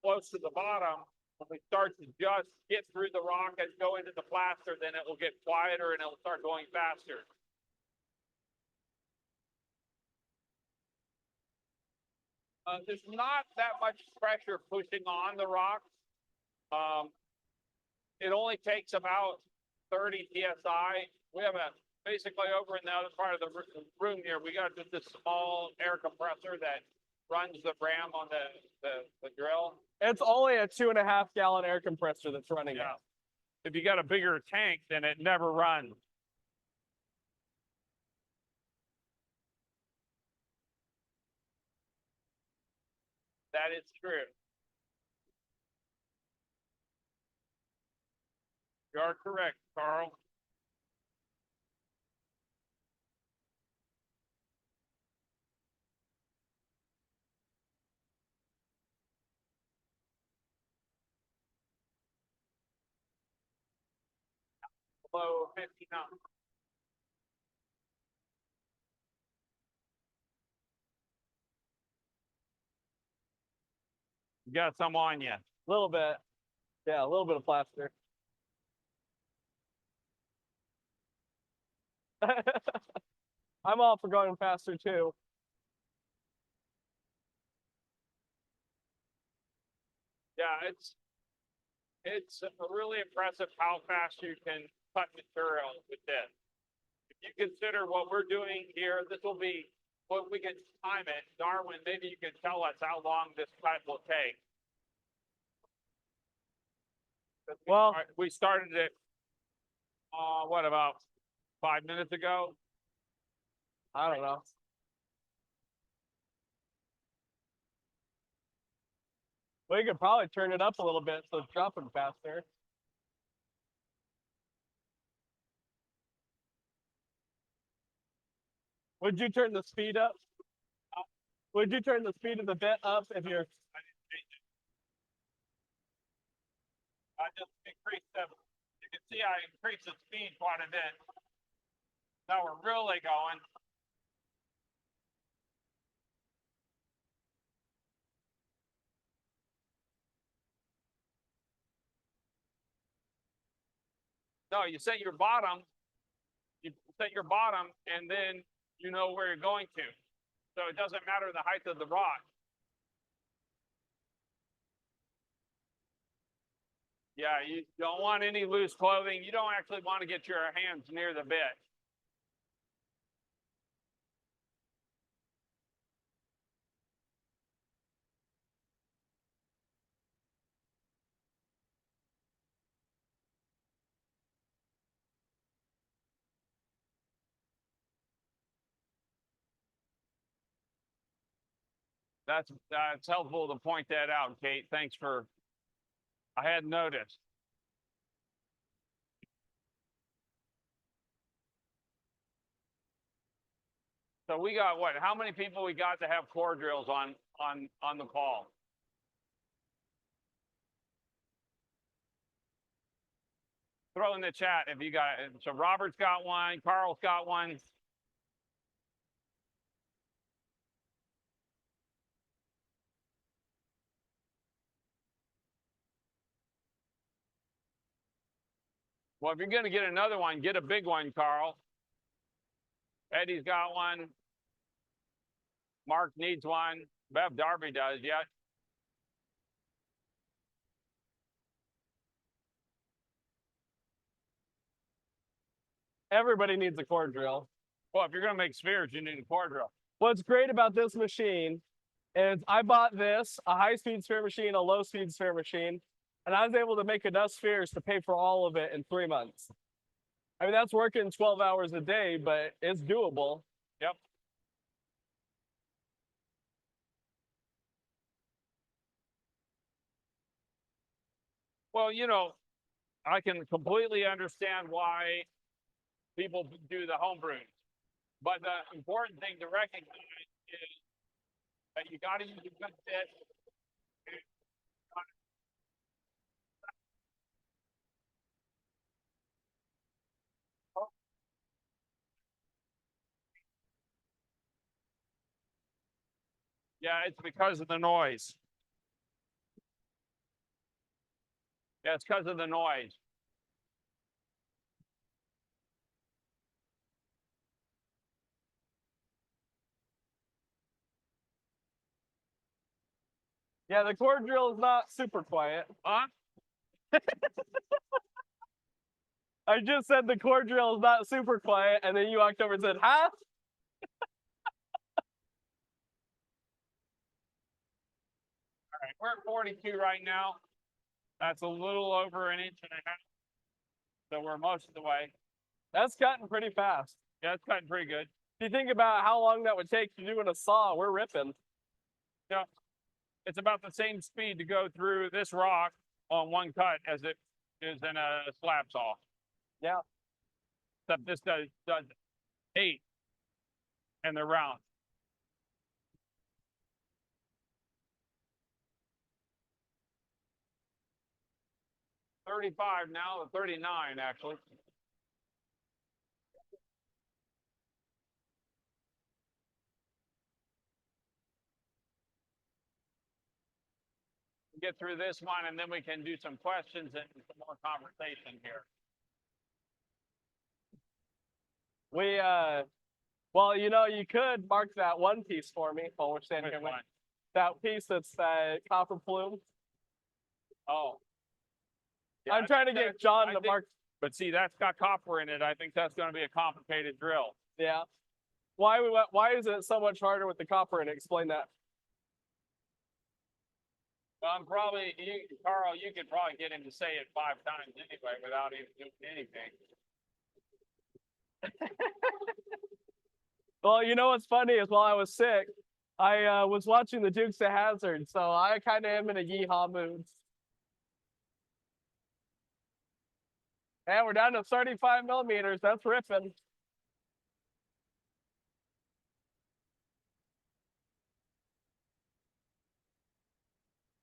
close to the bottom, when we start to just get through the rock and go into the plaster, then it will get quieter and it'll start going faster. There's not that much pressure pushing on the rock. It only takes about 30 psi. We have basically over in the other part of the room here, we got just this small air compressor that runs the ram on the drill. It's only a 2.5 gallon air compressor that's running Yeah. it. If you got a bigger tank, then it never runs. That is true. You are correct, Carl. Below 59. You got some on you. A little bit. Yeah, a little bit of plaster. I'm all for going faster too. Yeah, it's really impressive how fast you can cut material with this. If you consider what we're doing here, this will be what we can time it. Darwin, maybe you can tell us how long this cut will take. Well, We started it, what, about 5 minutes ago? I don't know. We could probably turn it up a little bit so it's dropping faster. Would you turn the speed up? Would you turn the speed of the bit up if you're? I didn't change it. I just increased them. You can see I increased the speed quite a bit. Now we're really going. No, you set your bottom, and then you know where you're going to. So it doesn't matter the height of the rock. Yeah, you don't want any loose clothing. You don't actually want to get your hands near the bit. That's helpful to point that out, Kate. Thanks for. I hadn't noticed. So we got what? How many people we got to have core drills on the call? throw in the chat if you got it. So Robert's got one, Carl's got one. Well, if you're gonna get another one, get a big one, Carl. Eddie's got one. Mark needs one. Bev Darby does, yeah. Everybody needs a core drill. Well, if you're gonna make spheres, you need a core drill. What's great about this machine is I bought this, a high-speed sphere machine, a low-speed sphere machine, and I was able to make enough spheres to pay for all of it in 3 months. I mean, that's working 12 hours a day, but it's doable. Yep. Well, you know, I can completely understand why people do the home brews. But the important thing to recognize is that you got to use a good fit. Yeah, it's because of the noise. Yeah, it's because of the noise. Yeah, the core drill is not super quiet. Huh? I just said the core drill is not super quiet, and then you walked over and said, huh? All right, we're at 42 right now. That's a little over an inch and a half. So we're most of the way. That's cutting pretty fast. Yeah, it's cutting pretty good. If you think about how long that would take to do in a saw, we're ripping. Yeah, it's about the same speed to go through this rock on one cut as it is in a slab saw. Yeah. Except this does 8, and they're round. $35 now to $39 actually. Get through this one, and then we can do some questions and some more conversation here. We, well, you know, you could mark that one piece for me while we're standing Which here. one? That piece that's copper plume. Oh. Yeah, I'm trying to get John to mark. But see, that's got copper in it. I think that's going to be a complicated drill. Yeah. Why is it so much harder with the copper in it? Explain that. Well, Carl, you could probably get him to say it 5 times anyway without even doing anything. Well, you know what's funny is while I was sick, I was watching the Dukes of Hazzard, so I kind of am in a yeehaw mood. And we're down to 35 millimeters. That's ripping.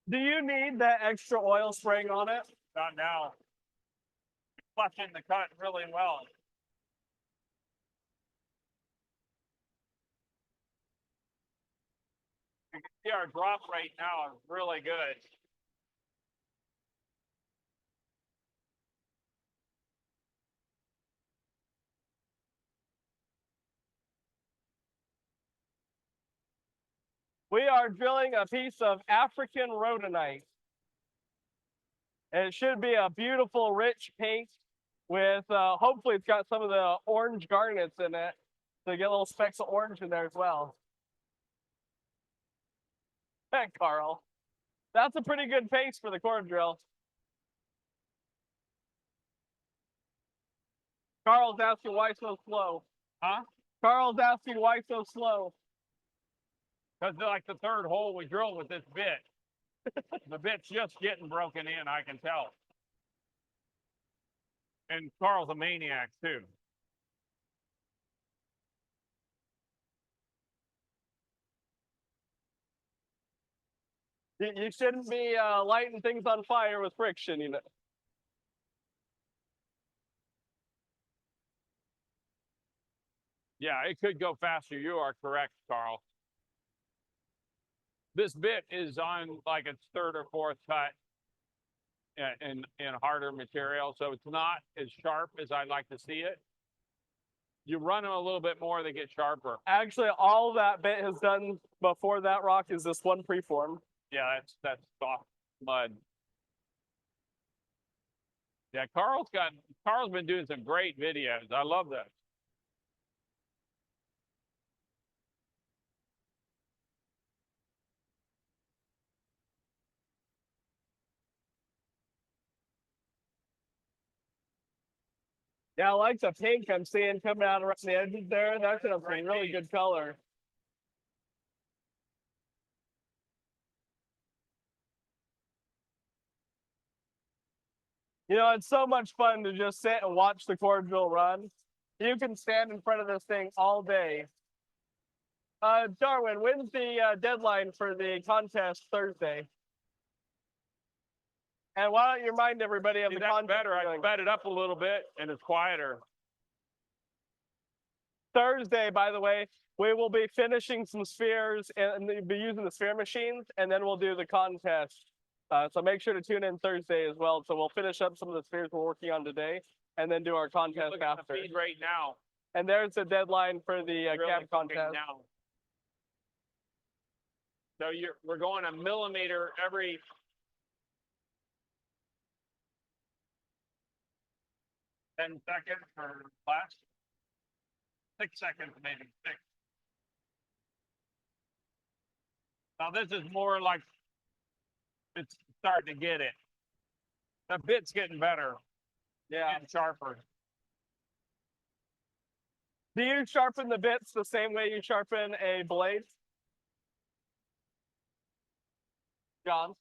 Do you need that extra oil spraying on it? Not now. Flushing the cut really well. You can see our drop rate now is really good. We are drilling a piece of African rhodonite. And it should be a beautiful, rich pink with, hopefully it's got some of the orange garnets in it. So you get little specks of orange in there as well. Heck, Carl. That's a pretty good pace for the core drill. Carl's asking why so slow. Huh? Carl's asking why so slow. Because like the third hole we drilled with this bit. The bit's just getting broken in, I can tell. And Carl's a maniac too. You shouldn't be lighting things on fire with friction, you know. Yeah, it could go faster. You are correct, Carl. This bit is on like its third or fourth cut in harder material, so it's not as sharp as I'd like to see it. You run them a little bit more, they get sharper. Actually, all that bit has done before that rock is this one preform. Yeah, that's soft mud. Yeah, Carl's been doing some great videos. I love that. Yeah, I like the pink I'm seeing coming out around the edges there. That's a really good color. You know, it's so much fun to just sit and watch the core drill run. You can stand in front of this thing all day. Darwin, when's the deadline for the contest Thursday? And why don't you remind everybody of See, the that's contest? better. I sped it up a little bit and it's quieter. Thursday, by the way, we will be finishing some spheres and be using the sphere machines, and then we'll do the contest. So make sure to tune in Thursday as well. So we'll finish up some of the spheres we're working on today, and then do our contest Look at after. the feed right now. And there's the deadline for the Really CAD cooking contest. now. So we're going a millimeter every 10 seconds for class. 6 seconds, maybe 6. Now this is more like it's starting to get it. The bit's getting better. Yeah. Getting sharper. Do you sharpen the bits the same way you sharpen a blade? John?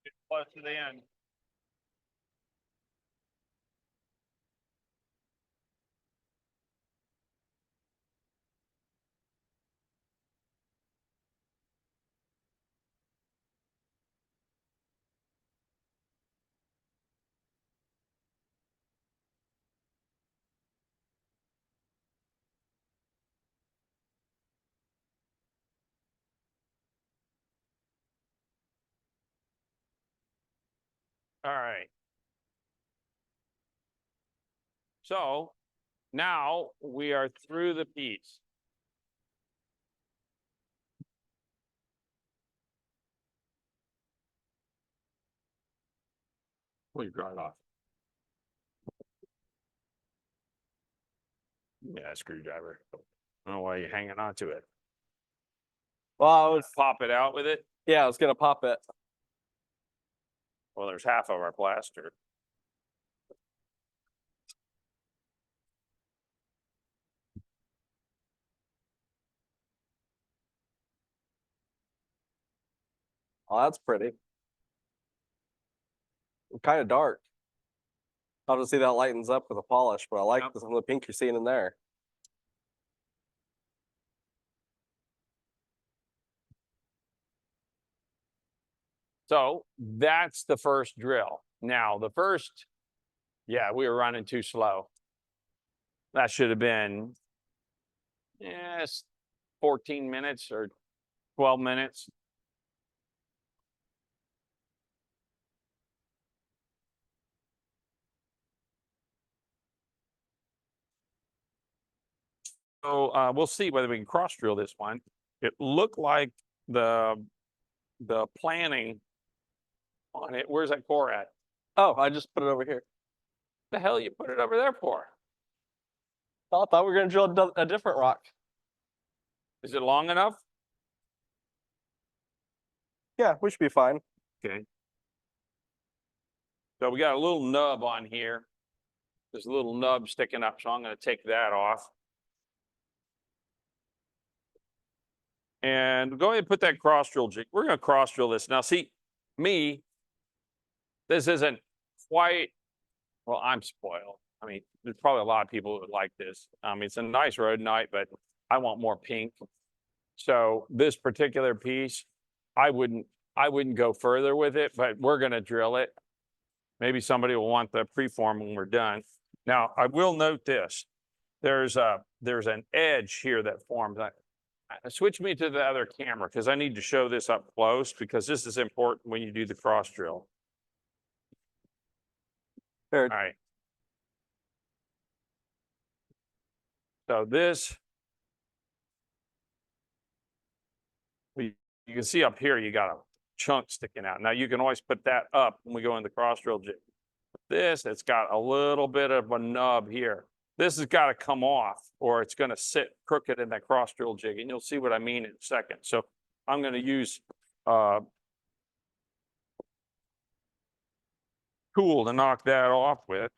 Get close to the end. All right. So now we are through the piece. Well, you draw it off. Yeah, screwdriver. I don't know why you're hanging on to it. Well, I was, Pop it out with it. yeah, I was gonna pop it. Well, there's half of our plaster. Oh, that's pretty. Kind of dark. I'll just see that lightens up with a polish, but I like Yep. some of the pink you're seeing in there. So that's the first drill. Now the first, yeah, we were running too slow. That should have been, yes, 14 minutes or 12 minutes. So we'll see whether we can cross drill this one. It looked like the planning on it. Where's that core at? Oh, I just put it over here. The hell you put it over there for? Oh, I thought we were gonna drill a different rock. Is it long enough? Yeah, we should be fine. Okay. So we got a little nub on here. There's a little nub sticking up, so I'm going to take that off. And go ahead and put that cross drill jig. We're going to cross drill this. Now, see, me, this isn't quite, well, I'm spoiled. I mean, there's probably a lot of people who would like this. It's a nice rhodonite, but I want more pink. So this particular piece, I wouldn't go further with it, but we're going to drill it. Maybe somebody will want the preform when we're done. Now, I will note this. There's an edge here that forms. Switch me to the other camera because I need to show this up close because this is important when you do the cross drill. Sure. All right. So this, you can see up here, you got a chunk sticking out. Now you can always put that up when we go in the cross drill jig. This, it's got a little bit of a nub here. This has got to come off or it's going to sit crooked in that cross drill jig. And you'll see what I mean in a second. So I'm going to use tool to knock that off with.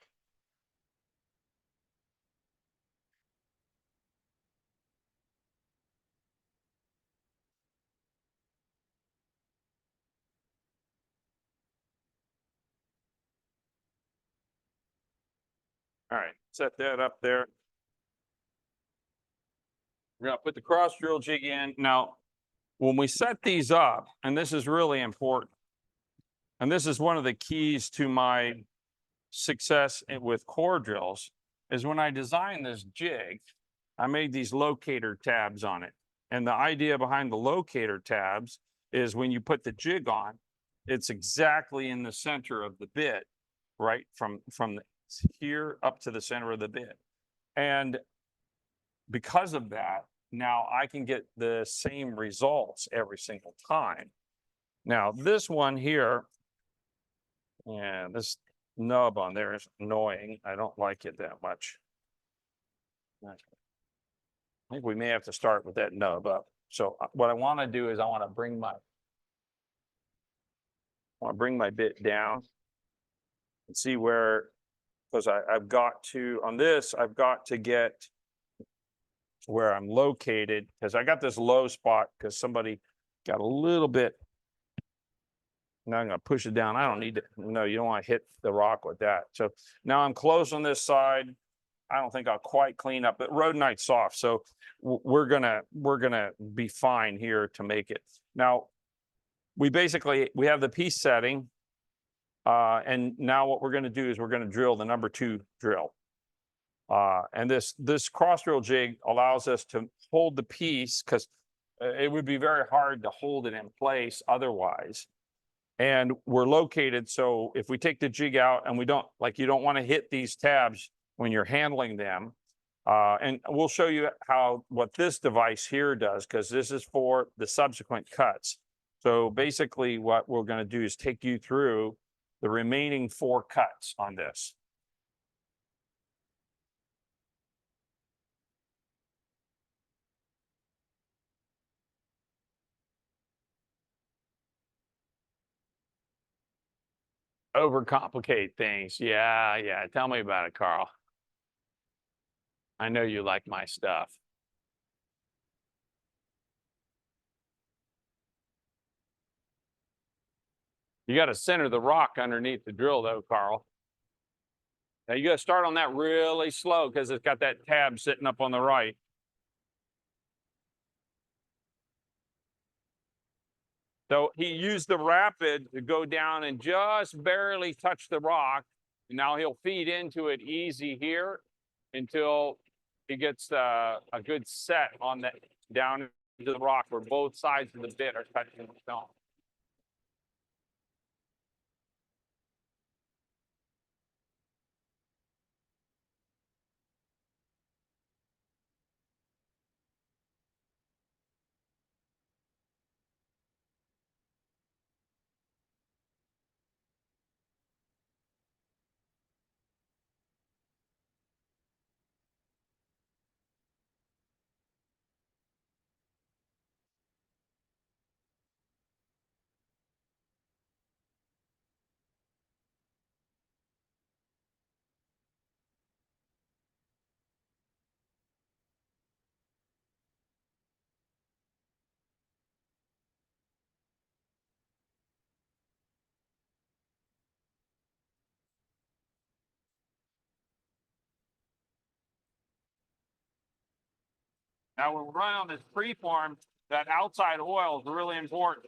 All right, set that up there. We're gonna put the cross drill jig in. Now, when we set these up, and this is really important, and this is one of the keys to my success with core drills, is when I designed this jig, I made these locator tabs on it. And the idea behind the locator tabs is when you put the jig on, it's exactly in the center of the bit, right? From here up to the center of the bit. And because of that, now I can get the same results every single time. Now this one here, and this nub on there is annoying. I don't like it that much. I think we may have to start with that nub up. So what I want to do is I want to bring my bit down and see where, because I've got to, on this, I've got to get where I'm located, because I got this low spot because somebody got a little bit. Now I'm going to push it down. I don't need to, no, you don't want to hit the rock with that. So now I'm close on this side. I don't think I'll quite clean up, but rhodonite's soft. So we're gonna be fine here to make it. Now, we have the piece setting. And now what we're gonna do is we're gonna drill the number 2 drill. And this cross drill jig allows us to hold the piece because it would be very hard to hold it in place otherwise. And we're located, so if we take the jig out and you don't want to hit these tabs when you're handling them. And we'll show you what this device here does, because this is for the subsequent cuts. So basically what we're going to do is take you through the remaining 4 cuts on this. Overcomplicate things. Yeah. Tell me about it, Carl. I know you like my stuff. You got to center the rock underneath the drill though, Carl. Now you got to start on that really slow because it's got that tab sitting up on the right. So he used the rapid to go down and just barely touch the rock. And now he'll feed into it easy here until he gets a good set on that down into the rock where both sides of the bit are touching the stone. Now, when we run on this preform, that outside oil is really important.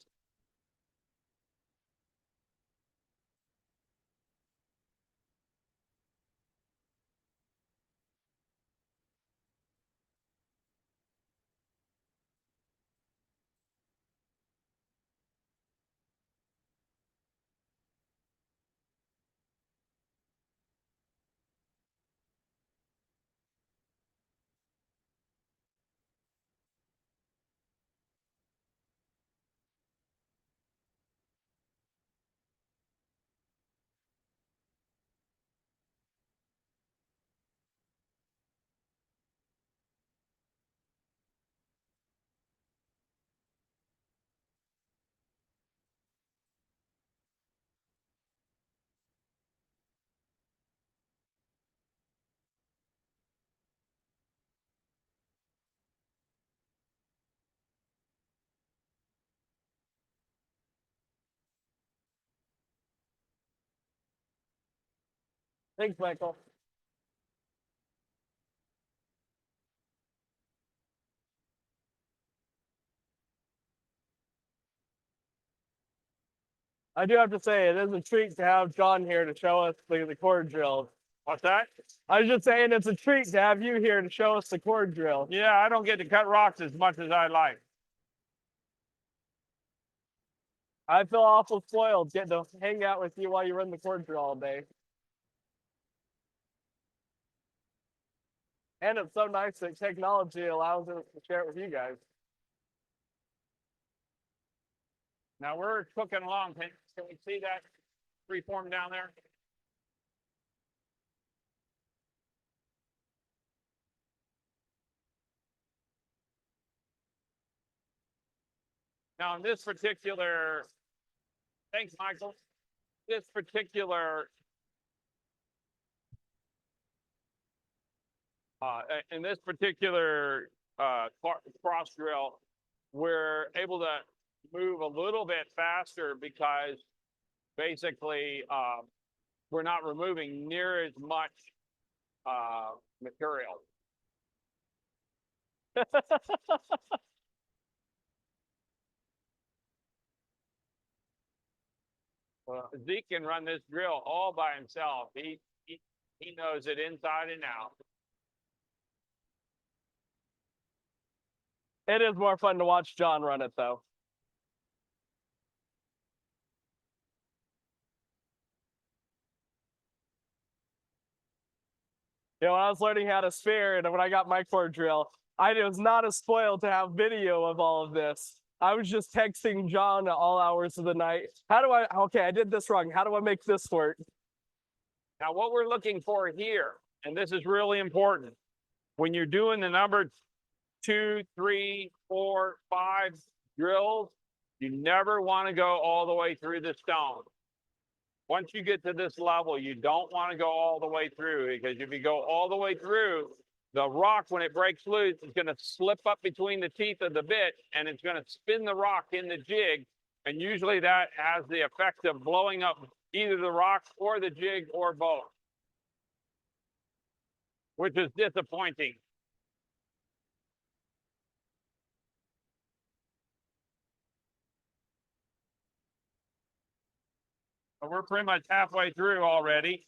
Thanks, Michael. I do have to say, it is a treat to have John here to show us the cord drill. What's that? I was just saying it's a treat to have you here to show us the cord drill. Yeah, I don't get to cut rocks as much as I like. I feel awful spoiled getting to hang out with you while you run the cord drill all day. And it's so nice that technology allows us to share it with you guys. Now we're cooking along. Can we see that Preform down there? Now in this particular, thanks, Michael. This particular, in this particular cross drill, we're able to move a little bit faster because basically we're not removing near as much material. Zeke can run this drill all by himself. He knows it inside and out. It is more fun to watch John run it, though. You know, when I was learning how to sphere and when I got my cord drill, I was not as spoiled to have video of all of this. I was just texting John at all hours of the night. Okay, I did this wrong. How do I make this work? Now, what we're looking for here, and this is really important, when you're doing the number 2, 3, 4, 5 drills, you never want to go all the way through the stone. Once you get to this level, you don't want to go all the way through, because if you go all the way through, the rock, when it breaks loose, is going to slip up between the teeth of the bit, and it's going to spin the rock in the jig. And usually that has the effect of blowing up either the rock or the jig or both, which is disappointing. But we're pretty much halfway through already.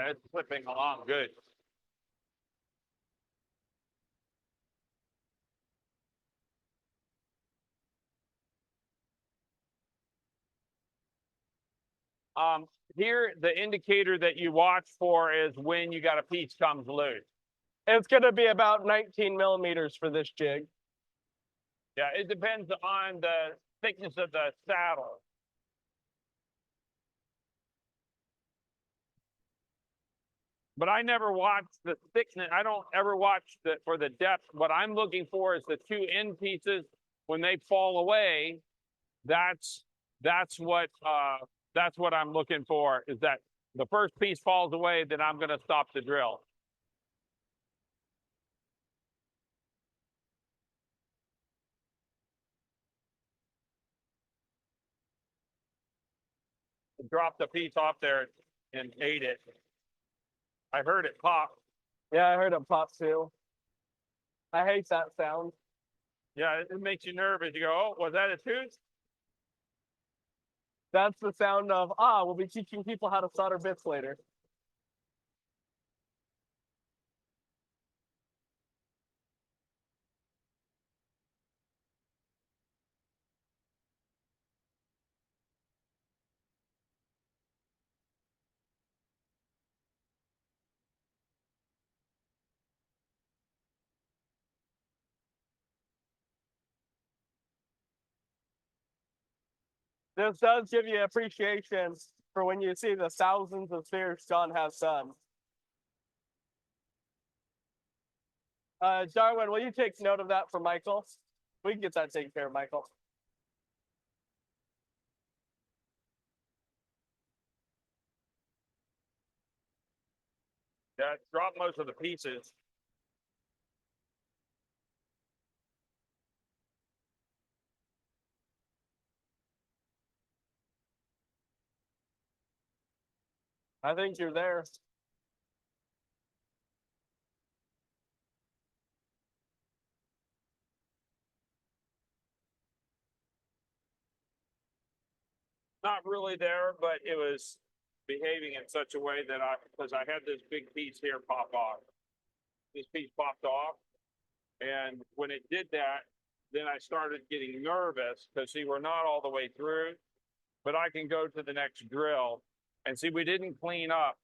It's slipping along good. Here, the indicator that you watch for is when you got a piece comes loose. It's going to be about 19 millimeters for this jig. Yeah, it depends on the thickness of the saddle. But I never watch the thickness. I don't ever watch for the depth. What I'm looking for is the two end pieces. When they fall away, that's what I'm looking for, is that the first piece falls away, then I'm going to stop the drill. Dropped a piece off there and ate it. I heard it pop. Yeah, I heard it pop too. I hate that sound. Yeah, it makes you nervous. You go, oh, was that a tooth? That's the sound of, we'll be teaching people how to solder bits later. This does give you appreciation for when you see the thousands of spheres John has done. Darwin, will you take note of that for Michael? We can get that taken care of, Michael. Yeah, drop most of the pieces. I think you're there. Not really there, but it was behaving in such a way that because I had this big piece here pop off. This piece popped off. And when it did that, then I started getting nervous because see, we're not all the way through, but I can go to the next drill and see, we didn't clean up.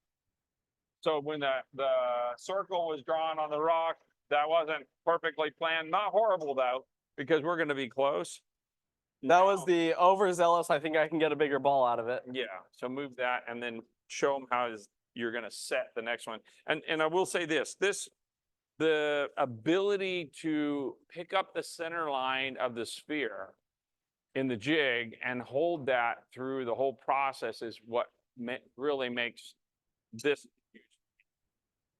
So when the circle was drawn on the rock, that wasn't perfectly planned. Not horrible though, because we're going to be close. That was the overzealous. I think I can get a bigger ball out of it. Yeah. So move that and then show them how you're going to set the next one. And I will say this, the ability to pick up the center line of the sphere in the jig and hold that through the whole process is what really makes this.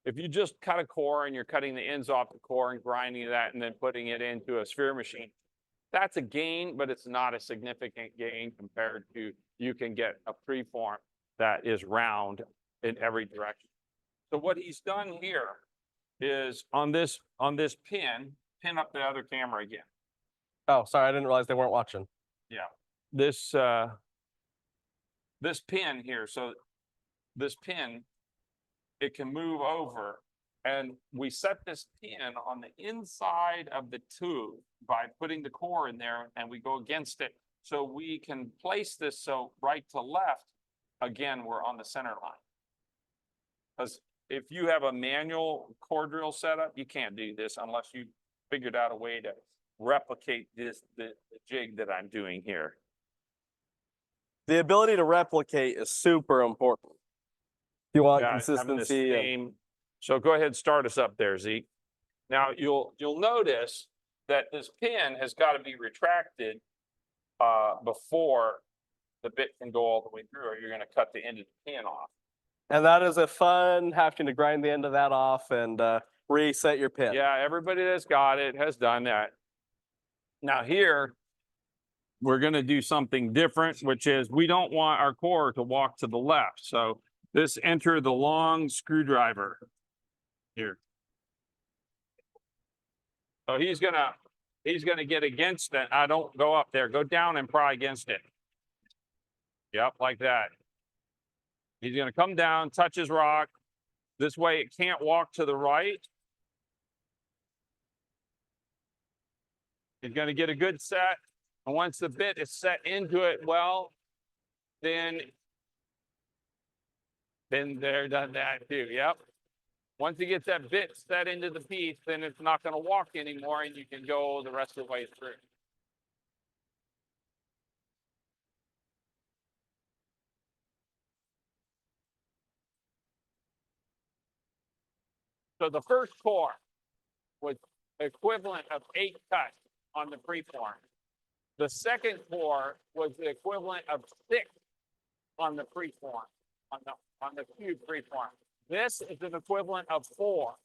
If you just cut a core and you're cutting the ends off the core and grinding that and then putting it into a sphere machine, that's a gain, but it's not a significant gain compared to you can get a preform that is round in every direction. So what he's done here is on this pin up the other camera again. Oh, sorry, I didn't realize they weren't watching. Yeah. This pin here, so this pin, it can move over, and we set this pin on the inside of the tube by putting the core in there, and we go against it. So we can place this so right to left, again, we're on the center line. Because if you have a manual core drill setup, you can't do this unless you figured out a way to replicate the jig that I'm doing here. The ability to replicate is super important. If you want Yeah, having the consistency. same. So go ahead, start us up there, Zeke. Now you'll notice that this pin has got to be retracted before the bit can go all the way through, or you're going to cut the end of the pin off. And that is a fun having to grind the end of that off and reset your pin. Yeah, everybody that's got it has done that. Now here, we're going to do something different, which is we don't want our core to walk to the left. So this enter the long screwdriver here. So he's gonna get against it. I don't go up there. Go down and pry against it. Yep, like that. He's gonna come down, touch his rock. This way it can't walk to the right. He's gonna get a good set. And once the bit is set into it well, then they're done that too. Yep. Once he gets that bit set into the piece, then it's not going to walk anymore and you can go the rest of the way through. So the first core was equivalent of 8 cuts on the preform. The second core was the equivalent of 6 on the preform, on the cube preform. This is an equivalent of 4.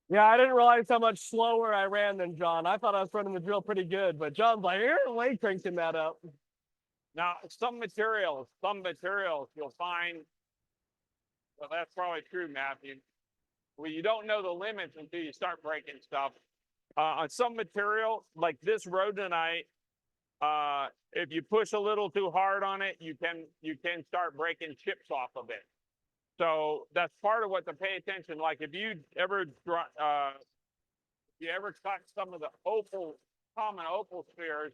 Yeah, I didn't realize how much slower I ran than John. I thought I was running the drill pretty good, but John's like, you're way cranking that up. Now, some materials you'll find, well, that's probably true, Matthew. Well, you don't know the limits until you start breaking stuff. On some material, like this rhodonite, if you push a little too hard on it, you can start breaking chips off of it. So that's part of what to pay attention. Like if you ever you ever cut some of the common opal spheres,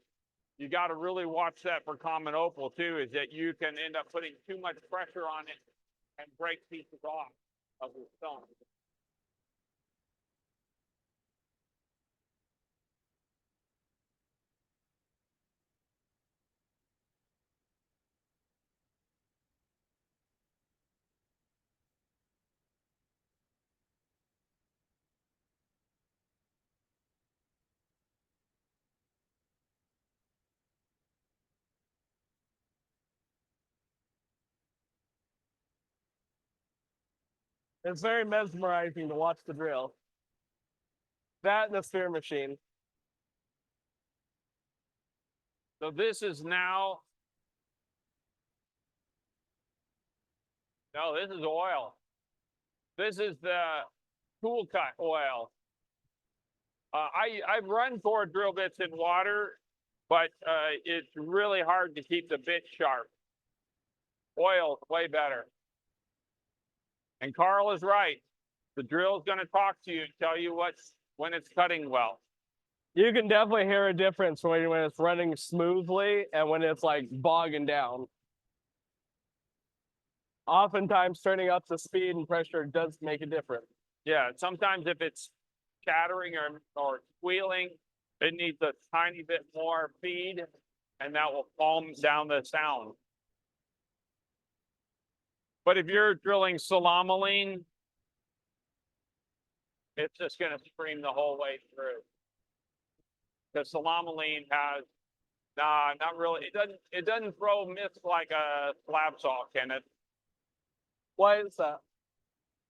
you got to really watch that for common opal too, is that you can end up putting too much pressure on it and break pieces off of the stone. It's very mesmerizing to watch the drill. That and the sphere machine. So this is now, no, this is oil. This is the tool cut oil. I've run core drill bits in water, but it's really hard to keep the bit sharp. Oil's way better. And Carl is right. The drill's going to talk to you and tell you when it's cutting well. You can definitely hear a difference when it's running smoothly and when it's like bogging down. Oftentimes turning up the speed and pressure does make a difference. Yeah, sometimes if it's chattering or squealing, it needs a tiny bit more feed, and that will calm down the sound. But if you're drilling salamoline, it's just going to scream the whole way through. The salamoline has, nah, not really. It doesn't throw mist like a slab saw, can it? Why is that?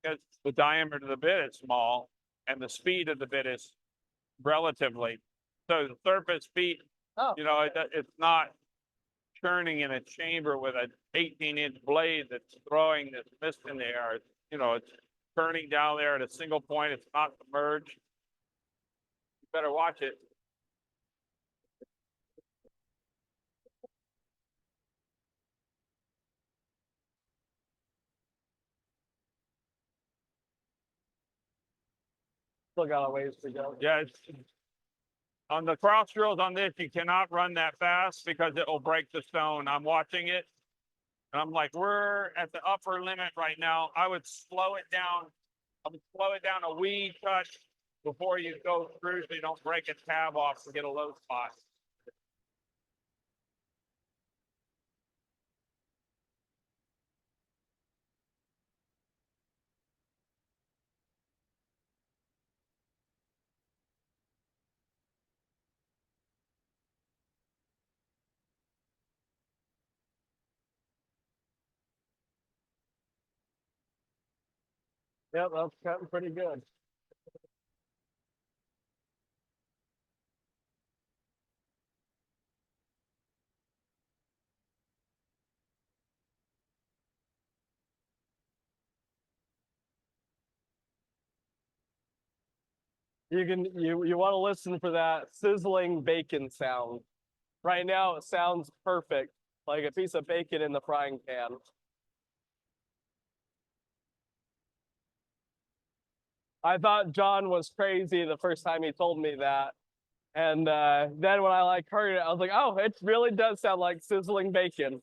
Because the diameter of the bit is small and the speed of the bit is relatively. So the surface feet, Oh. you know, it's not churning in a chamber with an 18-inch blade that's throwing this mist in the air. You know, it's turning down there at a single point. It's not submerged. You better watch it. Still got a ways to go. Yeah, on the cross drills on this, you cannot run that fast because it will break the stone. I'm watching it, and I'm like, we're at the upper limit right now. I would slow it down. I would slow it down a wee touch before you go through so you don't break a tab off and get a low spot. Yep, that's cutting pretty good. You want to listen for that sizzling bacon sound. Right now it sounds perfect, like a piece of bacon in the frying pan. I thought John was crazy the first time he told me that. And then when I heard it, I was like, oh, it really does sound like sizzling bacon.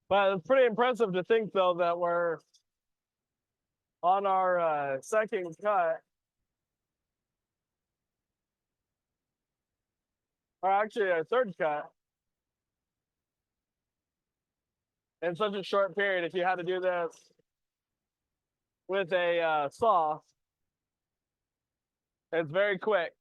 But it's pretty impressive to think, though, that we're on our second cut. Or actually, our third cut. In such a short period, if you had to do this with a saw, it's very quick.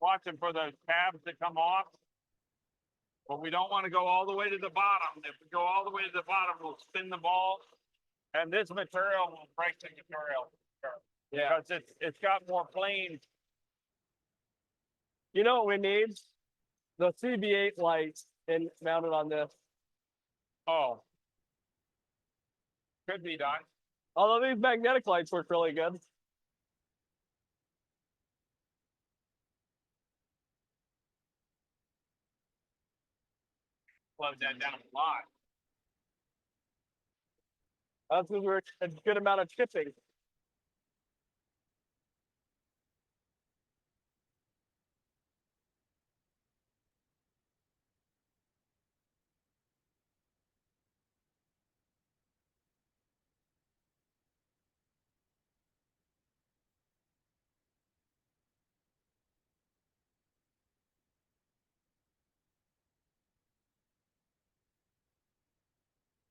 watching for those tabs to come off. But we don't want to go all the way to the bottom. If we go all the way to the bottom, we'll spin the ball. And this material will break the material. Yeah. Because it's got more planes. You know what we need? The CB8 lights and mounted on this. Oh. Could be done. Although these magnetic lights work really good. Slow that down a lot. That's because we're a good amount of chipping.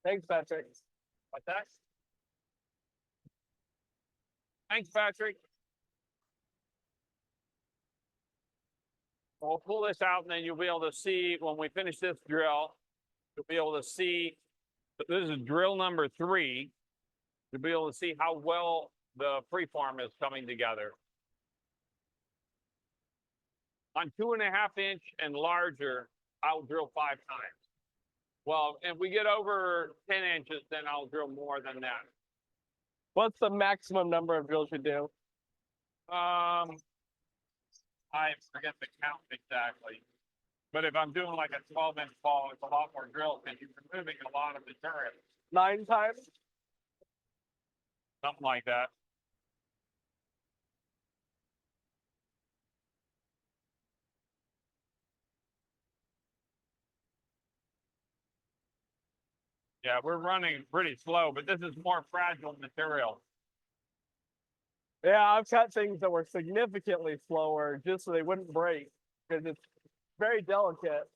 Thanks, Patrick. Like that. Thanks, Patrick. We'll pull this out and then you'll be able to see when we finish this drill, you'll be able to see, this is drill number 3. You'll be able to see how well the preform is coming together. On 2.5 inch and larger, I'll drill 5 times. Well, if we get over 10 inches, then I'll drill more than that. What's the maximum number of drills you do? I forget the count exactly. But if I'm doing like a 12-inch ball, it's a lot more drills because you're removing a lot of material. 9 times? Something like that. Yeah, we're running pretty slow, but this is more fragile material. Yeah, I've cut things that were significantly slower just so they wouldn't break because it's very delicate.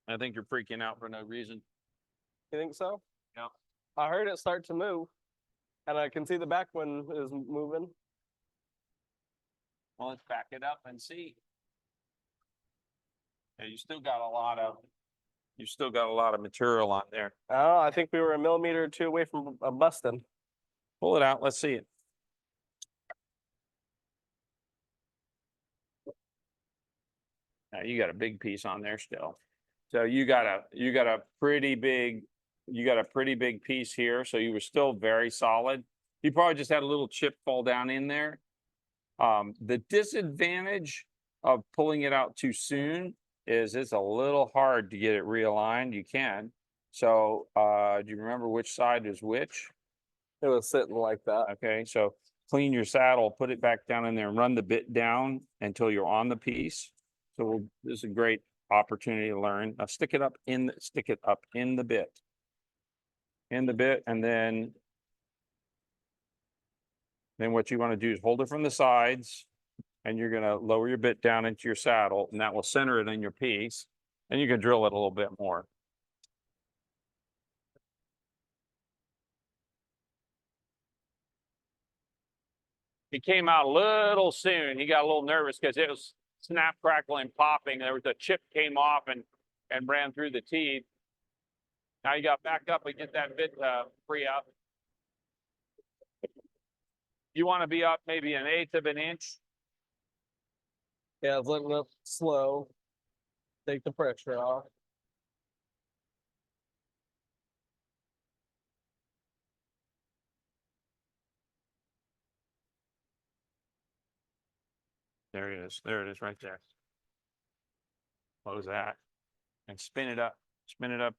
I think you're freaking out for no reason. You think so? Yeah. I heard it start to move, and I can see the back one is moving. Well, let's back it up and see. Yeah, you still got a lot of material on there. Oh, I think we were a millimeter or 2 away from busting. Pull it out. Let's see it. Now you got a big piece on there still. So you got a pretty big piece here. So you were still very solid. You probably just had a little chip fall down in there. The disadvantage of pulling it out too soon is it's a little hard to get it realigned. You can. So do you remember which side is which? It was sitting like that. Okay, so clean your saddle, put it back down in there and run the bit down until you're on the piece. So this is a great opportunity to learn. Now stick it up in the bit. And then what you want to do is hold it from the sides and you're going to lower your bit down into your saddle and that will center it in your piece and you can drill it a little bit more. He came out a little soon. He got a little nervous because it was snap, crackling, popping. There was a chip came off and ran through the teeth. Now you got back up and get that bit free up. You want to be up maybe 1/8 of an inch. Yeah, it's letting up slow. Take the pressure off. There it is. There it is right there. Close that and spin it up. Spin it up.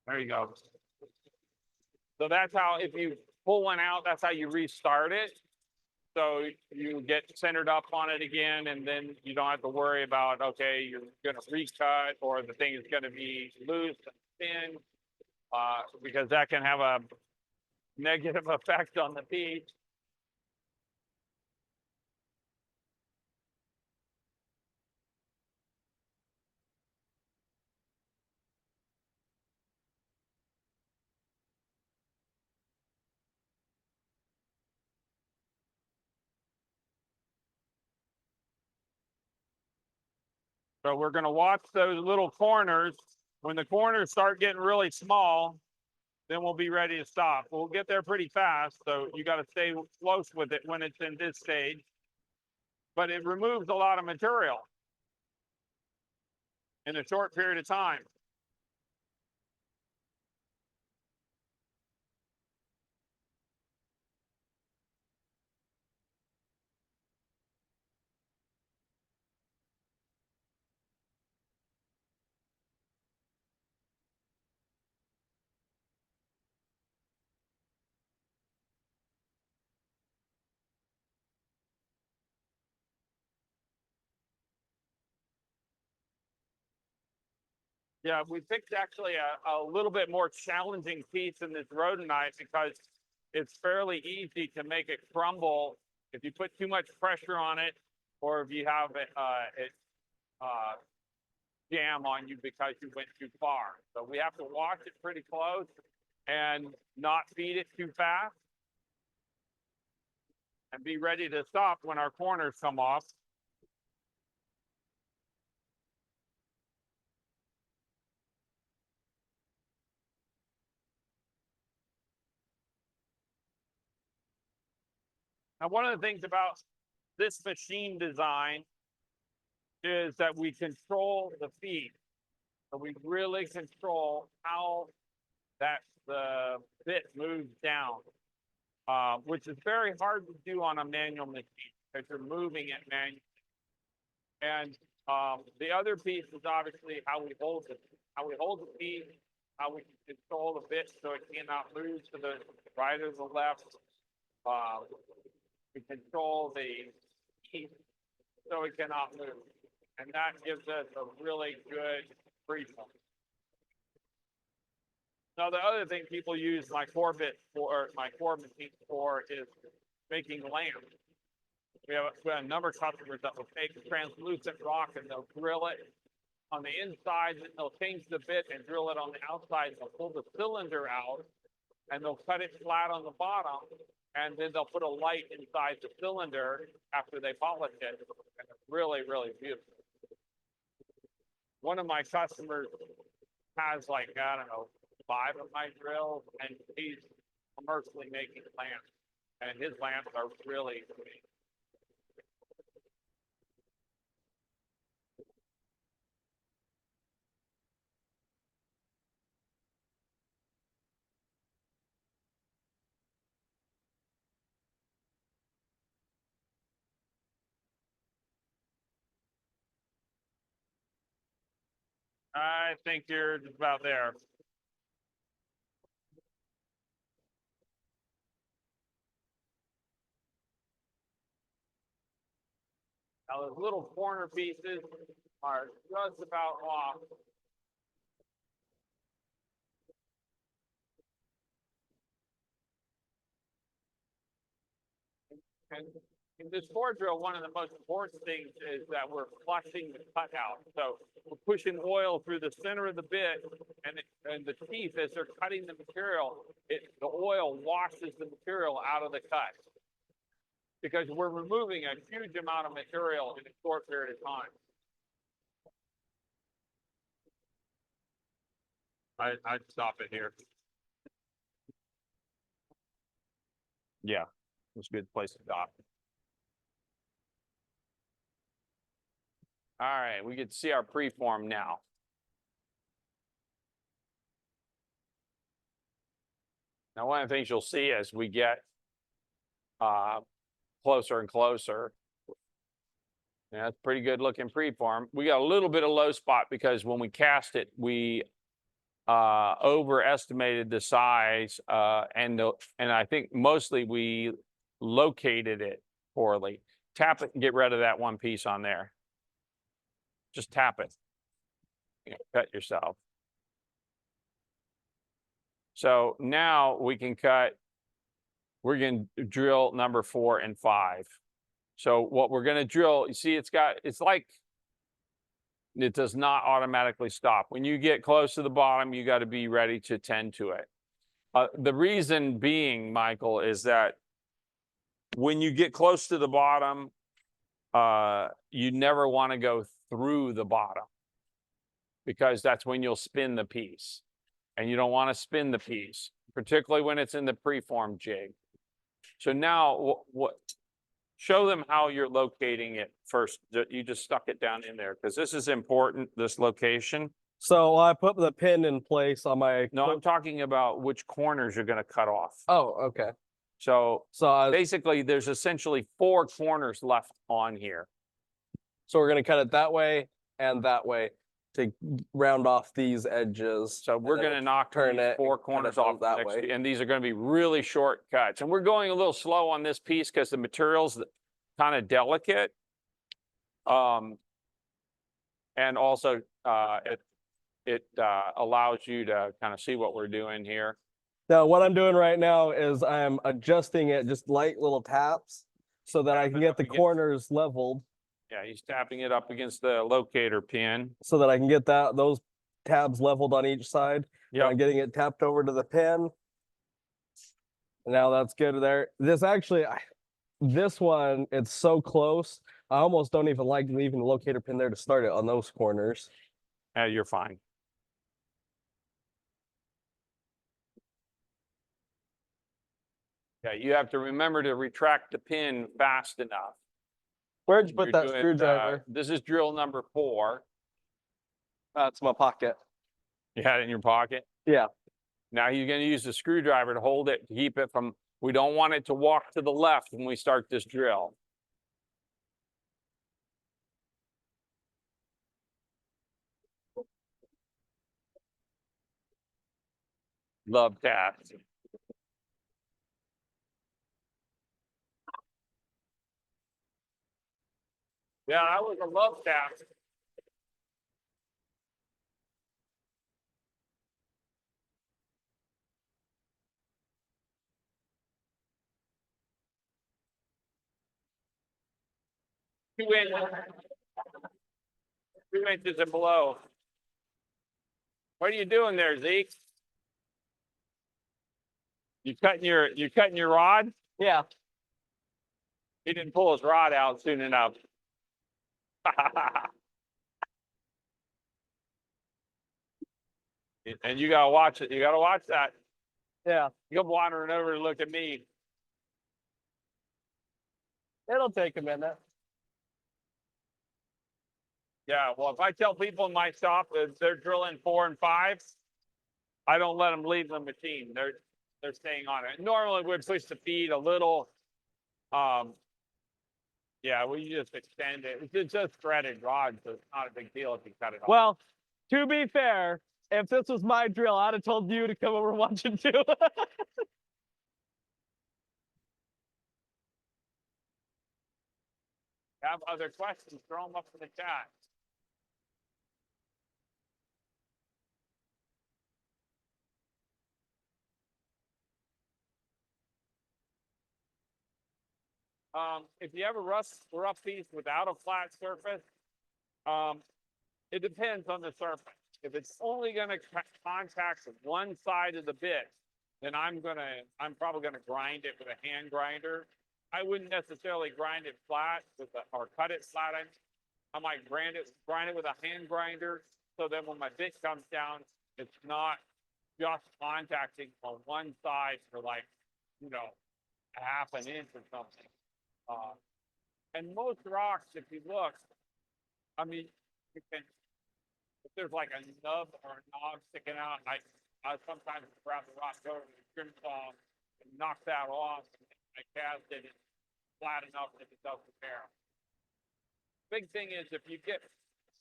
There you go. So that's how, if you pull one out, that's how you restart it. So you get centered up on it again, and then you don't have to worry about, okay, you're going to recut or the thing is going to be loose and thin, because that can have a negative effect on the piece. So we're gonna watch those little corners. When the corners start getting really small, then we'll be ready to stop. We'll get there pretty fast, so you gotta stay close with it when it's in this stage. But it removes a lot of material in a short period of time. Yeah, we picked actually a little bit more challenging piece in this rhodonite because it's fairly easy to make it crumble if you put too much pressure on it, or if you have it jam on you because you went too far. So we have to watch it pretty close and not feed it too fast, and be ready to stop when our corners come off. Now, one of the things about this machine design is that we control the feed. So we really control how the bit moves down, which is very hard to do on a manual machine because you're moving it manually. And the other piece is obviously how we hold it, how we hold the feed, how we can control the bit so it cannot move to the right or the left. We control the feed so it cannot move. And that gives us a really good freefall. Now, the other thing people use my core bit for, my core machine for, is making lamps. We have a number of customers that will take translucent rock and they'll drill it on the inside, and they'll change the bit and drill it on the outside. They'll pull the cylinder out and they'll cut it flat on the bottom, and then they'll put a light inside the cylinder after they polish it. And it's really, really beautiful. One of my customers has, like, I don't know, 5 of my drills, and he's commercially making lamps, and his lamps are really great. I think you're just about there. Now, those little corner pieces are just about off. And in this core drill, one of the most important things is that we're flushing the cutout. So we're pushing oil through the center of the bit, and the teeth, as they're cutting the material, the oil washes the material out of the cut, because we're removing a huge amount of material in a short period of time. I'd stop it here. Yeah, it's a good place to stop. All right, we get to see our preform now. Now, one of the things you'll see as we get closer and closer, yeah, it's pretty good looking preform. We got a little bit of low spot because when we cast it, we overestimated the size, and I think mostly we located it poorly. Tap it and get rid of that one piece on there. Just tap it. Cut yourself. So now we can cut. We're going to drill number 4 and 5. So what we're going to drill, you see, it's like it does not automatically stop. When you get close to the bottom, you got to be ready to tend to it. The reason being, Michael, is that when you get close to the bottom, you never want to go through the bottom because that's when you'll spin the piece. And you don't want to spin the piece, particularly when it's in the preform jig. So now show them how you're locating it first. You just stuck it down in there because this is important, this location. So I put the pin in place on my. No, I'm talking about which corners you're going to cut off. Oh, okay. So So basically there's essentially 4 corners left on here. So we're gonna cut it that way and that way to round off these edges. So we're going to knock turn these it 4 and cut corners it off that next way. and these are going to be really short cuts. And we're going a little slow on this piece because the material's kind of delicate. And also it allows you to kind of see what we're doing here. Now, what I'm doing right now is I'm adjusting it, just light little taps, so that I can get the corners leveled, Yeah, he's tapping it up against the locator pin. so that I can get those tabs leveled on each side. Yeah, I'm getting it tapped over to the pin. Now that's good there. This actually, this one, it's so close. I almost don't even like leaving the locator pin there to start it on those corners. you're fine. Yeah, you have to remember to retract the pin fast enough. Where'd you put You're that doing, screwdriver? this is drill number 4. That's my pocket. You had it in your pocket? Yeah. Now you're going to use the screwdriver to hold it, to keep it from, we don't want it to walk to the left when we start this drill. Love taps. Yeah, I was a love tap. Two inches and below. What are you doing there, Zeke? You cutting your rod? Yeah. He didn't pull his rod out soon enough. And you gotta watch it. You gotta watch that. Yeah. You come wandering over to look at me. It'll take a minute. Yeah, well, if I tell people in my shop that they're drilling 4 and 5, I don't let them leave the machine. They're staying on it. Normally we'd push the feed a little. Yeah, we just extend it. It's just threaded rod, so it's not a big deal if you cut it off. Well, to be fair, if this was my drill, I'd have told you to come over and watch it too. Have other questions, throw them up in the chat. If you have a rough piece without a flat surface, it depends on the surface. If it's only going to contact one side of the bit, then I'm probably going to grind it with a hand grinder. I wouldn't necessarily grind it flat or cut it flat. I might grind it with a hand grinder, so that when my bit comes down, it's not just contacting on one side for like, a half an inch or something. And most rocks, if you look, I mean, if there's like a nub or a knob sticking out, I sometimes grab the rock over the trim saw and knock that off, and I cast it flat enough that it doesn't bear. Big thing is if you get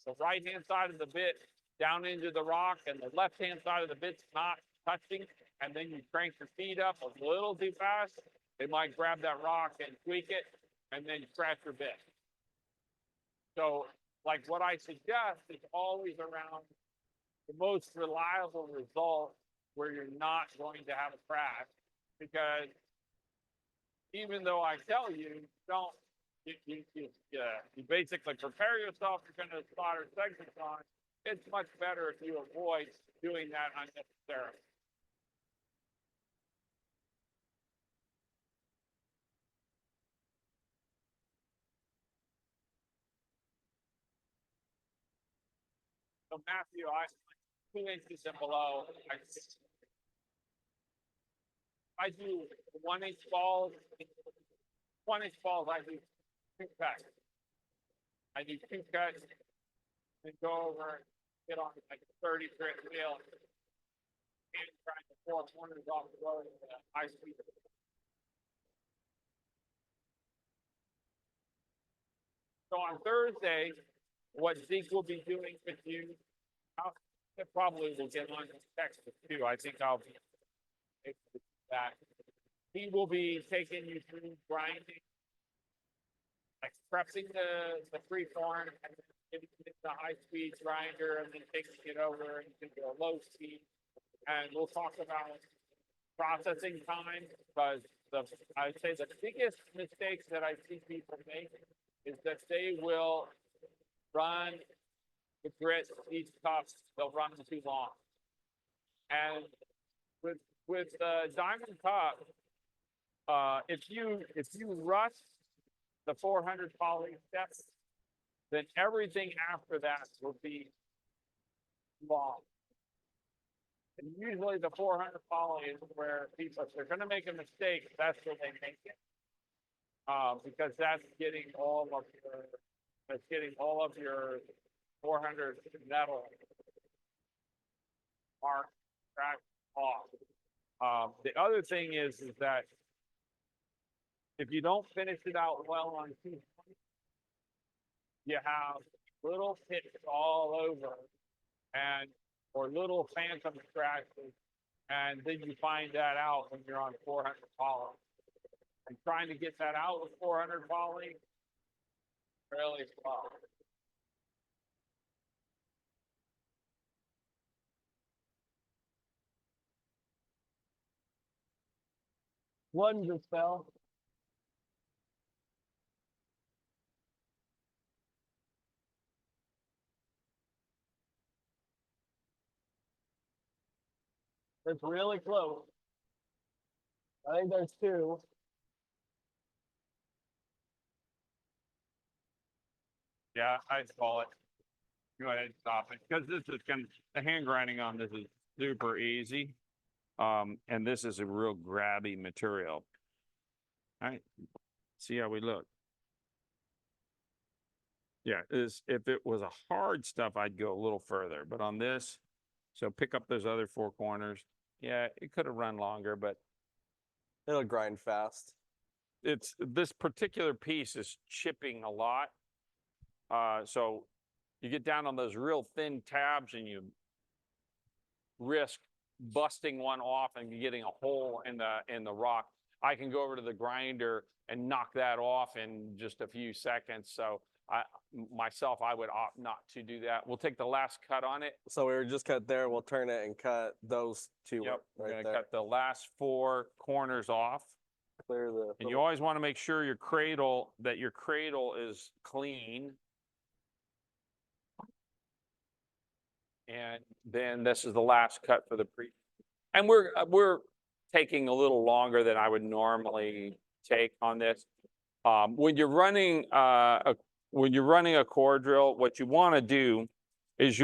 the right hand side of the bit down into the rock and the left hand side of the bit's not touching, and then you crank your feet up a little too fast, they might grab that rock and tweak it, and then you scratch your bit. So, like what I suggest is always around the most reliable result where you're not going to have a crash, because even though I tell you, you basically prepare yourself, you're going to solder segments on. It's much better if you avoid doing that unnecessarily. So Matthew, 2 inches and below, I do 1 inch balls. 1 inch balls, I do 2 cuts. I do 2 cuts, and go over, get on like a 30 grit wheel, and trying to 4 corners off the road at high speed. So on Thursday, what Zeke will be doing with you, it probably will get on Texas too. I think I'll be that. He will be taking you through grinding, like prepping the preform, and then getting it the high speed grinder, and then taking it over into a low speed. And we'll talk about processing time, because I'd say the biggest mistakes that I see people make is that they will run the grit, these cups, they'll run too long. And with Diamond Cup, if you rush the 400 poly steps, then everything after that will be long. And usually the 400 poly is where people, if they're going to make a mistake, that's where they make it. Because that's getting all of your 400 metal mark track off. The other thing is that if you don't finish it out well on 220, you have little hits all over, or little phantom scratches, and then you find that out when you're on 400 poly. And trying to get that out with 400 poly, really slow. One just fell. It's really close. I think there's 2. Yeah, I'd call it. Go ahead and stop it, because this is the hand grinding on this is super easy. And this is a real grabby material. All right, see how we look. Yeah, if it was a hard stuff, I'd go a little further, but on this, so pick up those other 4 corners. Yeah, it could have run longer, but It'll grind fast. it's this particular piece is chipping a lot. So you get down on those real thin tabs and you risk busting one off and getting a hole in the rock. I can go over to the grinder and knock that off in just a few seconds. So I would opt not to do that. We'll take the last cut on it. So we were just cut there. We'll turn it and cut those 2 Yep, we're right gonna there. cut the last 4 corners off. Clear the. And you always want to make sure your cradle is clean. And then this is the last cut for the and we're taking a little longer than I would normally take on this. When you're running a core drill, what you want to do is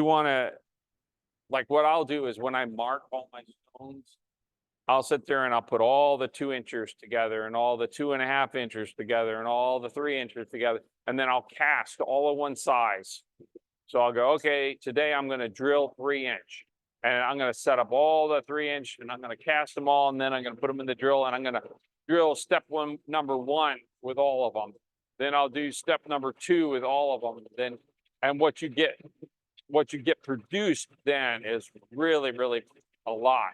like what I'll do is when I mark all my stones, I'll sit there and I'll put all the 2 inchers together and all the 2.5 inchers together and all the 3 inchers together, and then I'll cast all of one size. So I'll go, okay, today I'm going to drill 3 inch, and I'm going to set up all the 3 inch, and I'm going to cast them all, and then I'm going to put them in the drill, and I'm going to drill number 1 with all of them. Then I'll do step number 2 with all of them. And what you get produced then is really, really a lot.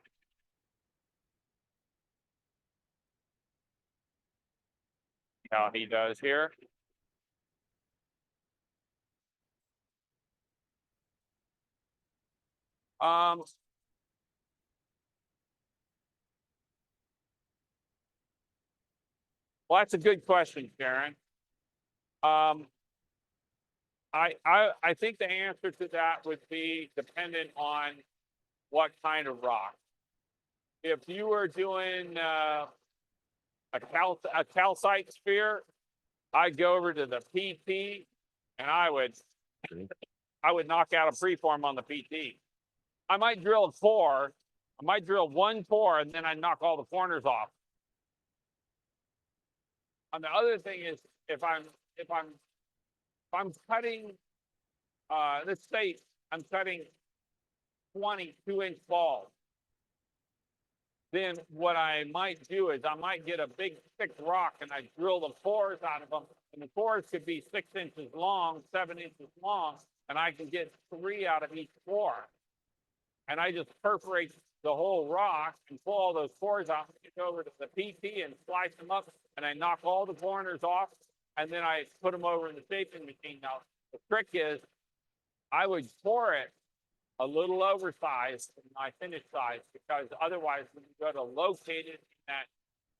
How he does here. Well, that's a good question, Karen. I think the answer to that would be dependent on what kind of rock. If you were doing a calcite sphere, I'd go over to the PT and I would I would knock out a preform on the PT. I might drill 4. I might drill 1 4, and then I knock all the corners off. And the other thing is, if I'm cutting, let's say I'm cutting 22-inch balls, then what I might do is I might get a big thick rock and I drill the 4s out of them, and the 4s could be 6 inches long, 7 inches long, and I can get 3 out of each 4. And I just perforate the whole rock and pull all those 4s out, and get over to the PT and slice them up, and I knock all the corners off, and then I put them over in the shaping machine. Now, the trick is I would pour it a little oversized in my finished size, because otherwise when you go to locate it in that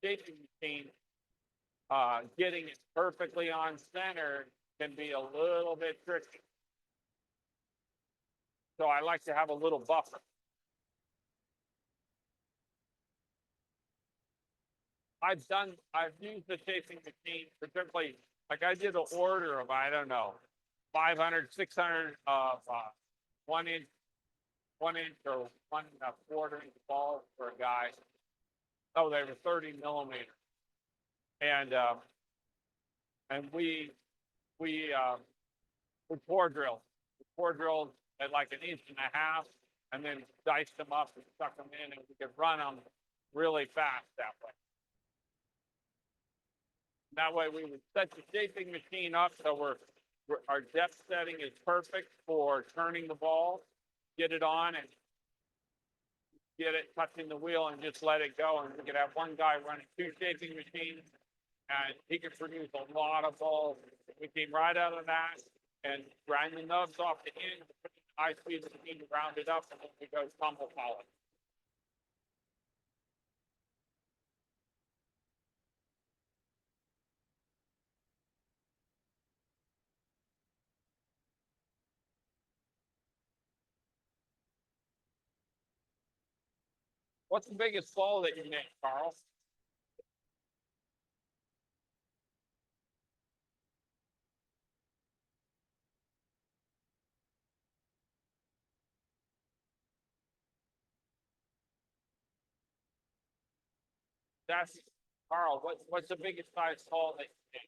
shaping machine, getting it perfectly on center can be a little bit tricky. So I like to have a little buffer. I've used the shaping machine, particularly, like I did an order of, I don't know, 500, 600 of 1 inch or 1.25 inch balls for a guy. Oh, they were 30 millimeters. And we pour drills. We pour drills at like 1.5 inches, and then diced them up and stuck them in, and we could run them really fast that way. That way we would set the shaping machine up so our depth setting is perfect for turning the ball, get it on and get it touching the wheel and just let it go. And we could have one guy running 2 shaping machines, and he could produce a lot of balls. We came right out of that and grind the nubs off the end, put the high speed machine to round it up, and then we go tumble polish. What's the biggest ball that you make, Carl? That's Carl. What's the biggest size ball that you make?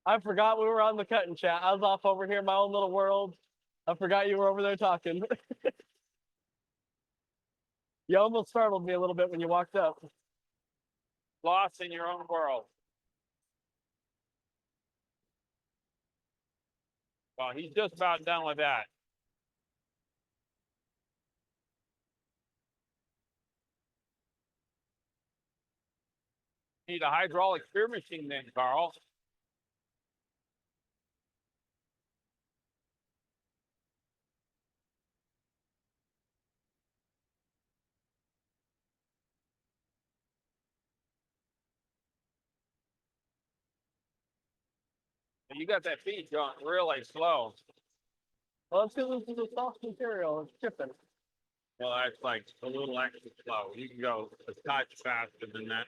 I forgot we were on the cutting chat. I was off over here in my own little world. I forgot you were over there talking. You almost startled me a little bit when you walked up. Lost in your own world. Well, he's just about done with that. Need a hydraulic spear machine then, Carl. You got that feed going really slow. Well, it's because this is a soft material. It's chipping. Well, that's like a little extra slow. You can go a touch faster than that.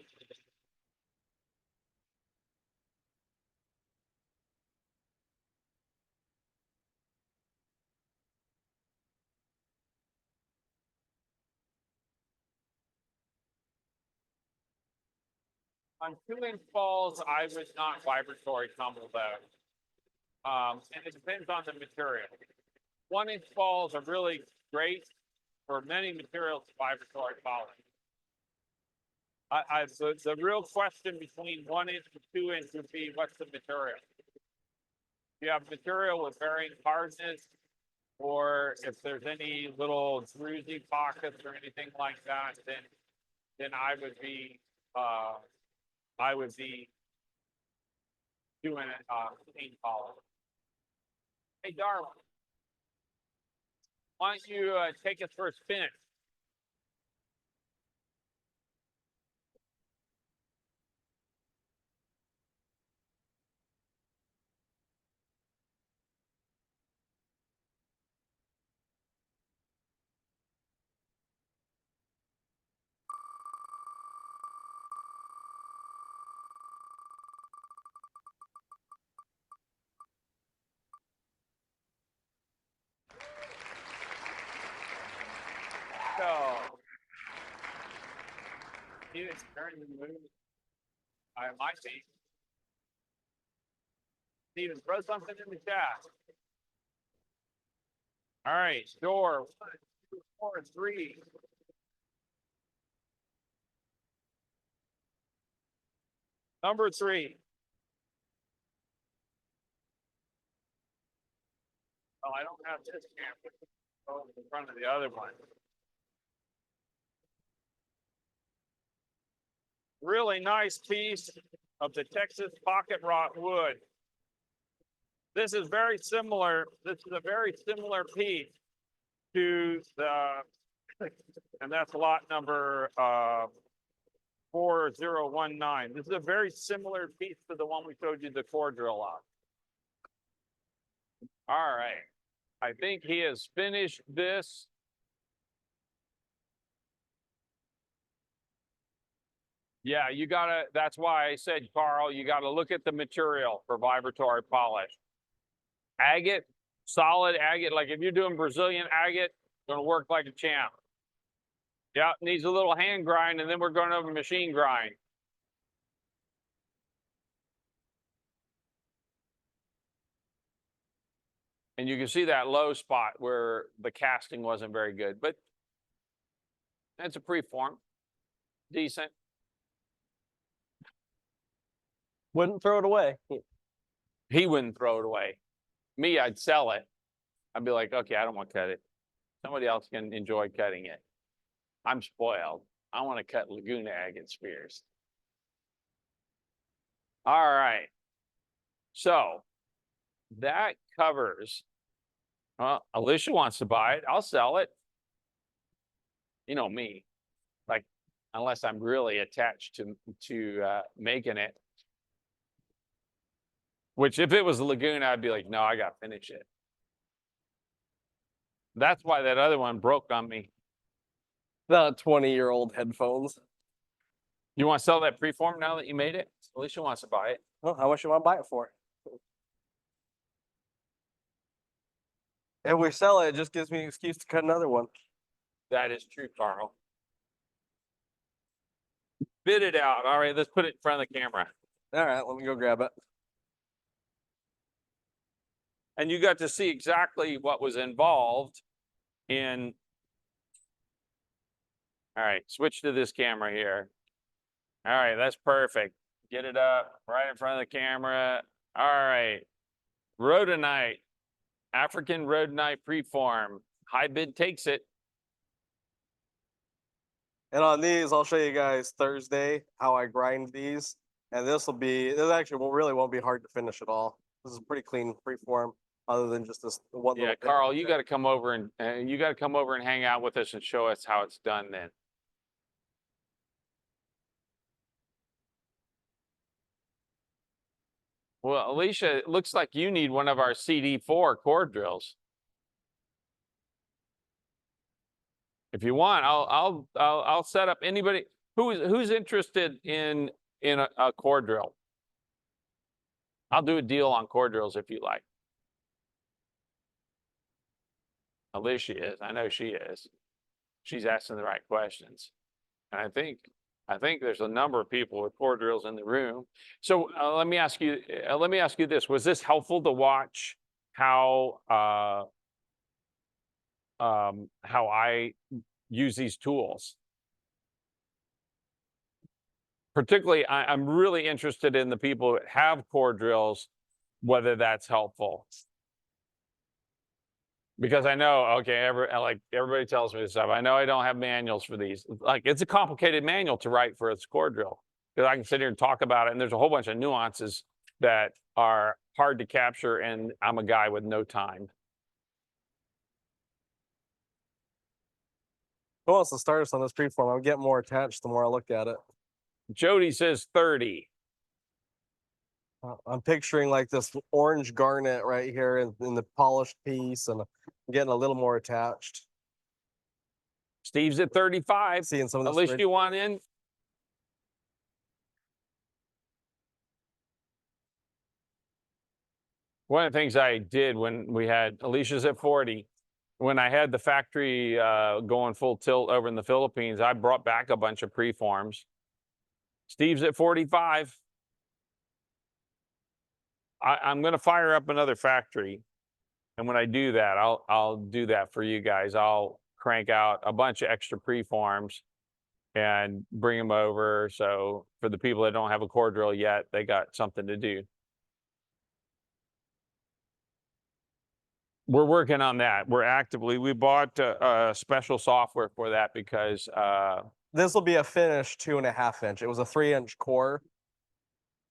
On 2-inch balls, I would not vibratory tumble those. And it depends on the material. 1-inch balls are really great for many materials to vibratory polish. The real question between 1-inch and 2-inch would be, what's the material? If you have material with varying hardness, or if there's any little druzy pockets or anything like that, then I would be doing clean polish. Hey, Darwin. why don't you take us for a spin? So, it's turning the moon. I might be. Steven, throw something in the chat. All right, door 1, 2, 4, 3. Number 3. Oh, I don't have this camera. Oh, in front of the other one. Really nice piece of the Texas pocket rock wood. This is very similar. This is a very similar piece to the, and that's lot number 4019. This is a very similar piece to the one we showed you the core drill on. All right. I think he has finished this. Yeah, you gotta, that's why I said, Carl, you gotta look at the material for vibratory polish. Agate, solid agate, like if you're doing Brazilian agate, gonna work like a champ. Yeah, needs a little hand grind, and then we're going over machine grind. And you can see that low spot where the casting wasn't very good, but that's a preform, decent. Wouldn't throw it away. He wouldn't throw it away. Me, I'd sell it. I'd be like, okay, I don't want to cut it. Somebody else can enjoy cutting it. I'm spoiled. I want to cut Laguna agate spears. All right. So that covers. Well, Alicia wants to buy it. I'll sell it. You know me, like unless I'm really attached to making it. Which, if it was a Laguna, I'd be like, no, I got to finish it. That's why that other one broke on me. The 20-year-old headphones. You want to sell that preform now that you made it? Alicia wants to buy it. Well, how much you want to buy it for? If we sell it, it just gives me an excuse to cut another one. That is true, Carl. Bid it out. All right, let's put it in front of the camera. All right, let me go grab it. And you got to see exactly what was involved in. All right, switch to this camera here. All right, that's perfect. Get it up right in front of the camera. All right, rhodonite, African rhodonite preform. High bid takes it. And on these, I'll show you guys Thursday how I grind these. And this actually really won't be hard to finish at all. This is pretty clean preform, other than just this one. Yeah, Carl, you got to come over and hang out with us and show us how it's done then. Well, Alicia, it looks like you need one of our CD4 core drills. If you want, I'll set up anybody who's interested in a core drill. I'll do a deal on core drills if you like. Alicia is. I know she is. She's asking the right questions. And I think there's a number of people with core drills in the room. So let me ask you this: was this helpful to watch how I use these tools? Particularly, I'm really interested in the people that have core drills, whether that's helpful. Because I know, okay, everybody tells me this stuff. I know I don't have manuals for these. Like, it's a complicated manual to write for a core drill. Because I can sit here and talk about it, and there's a whole bunch of nuances that are hard to capture, and I'm a guy with no time. Who wants to start us on this preform? I'm getting more attached the more I look at it. Jody says 30. I'm picturing like this orange garnet right here in the polished piece, and I'm getting a little more attached. Steve's at 35. Seeing some of At this. least you want in. One of the things I did when we had Alicia's at 40, when I had the factory going full tilt over in the Philippines, I brought back a bunch of preforms. Steve's at 45. I'm going to fire up another factory. And when I do that, I'll do that for you guys. I'll crank out a bunch of extra preforms and bring them over. So for the people that don't have a core drill yet, they got something to do. We're working on that. We bought special software for that because This will be a finished 2.5 inch. It was a 3-inch core.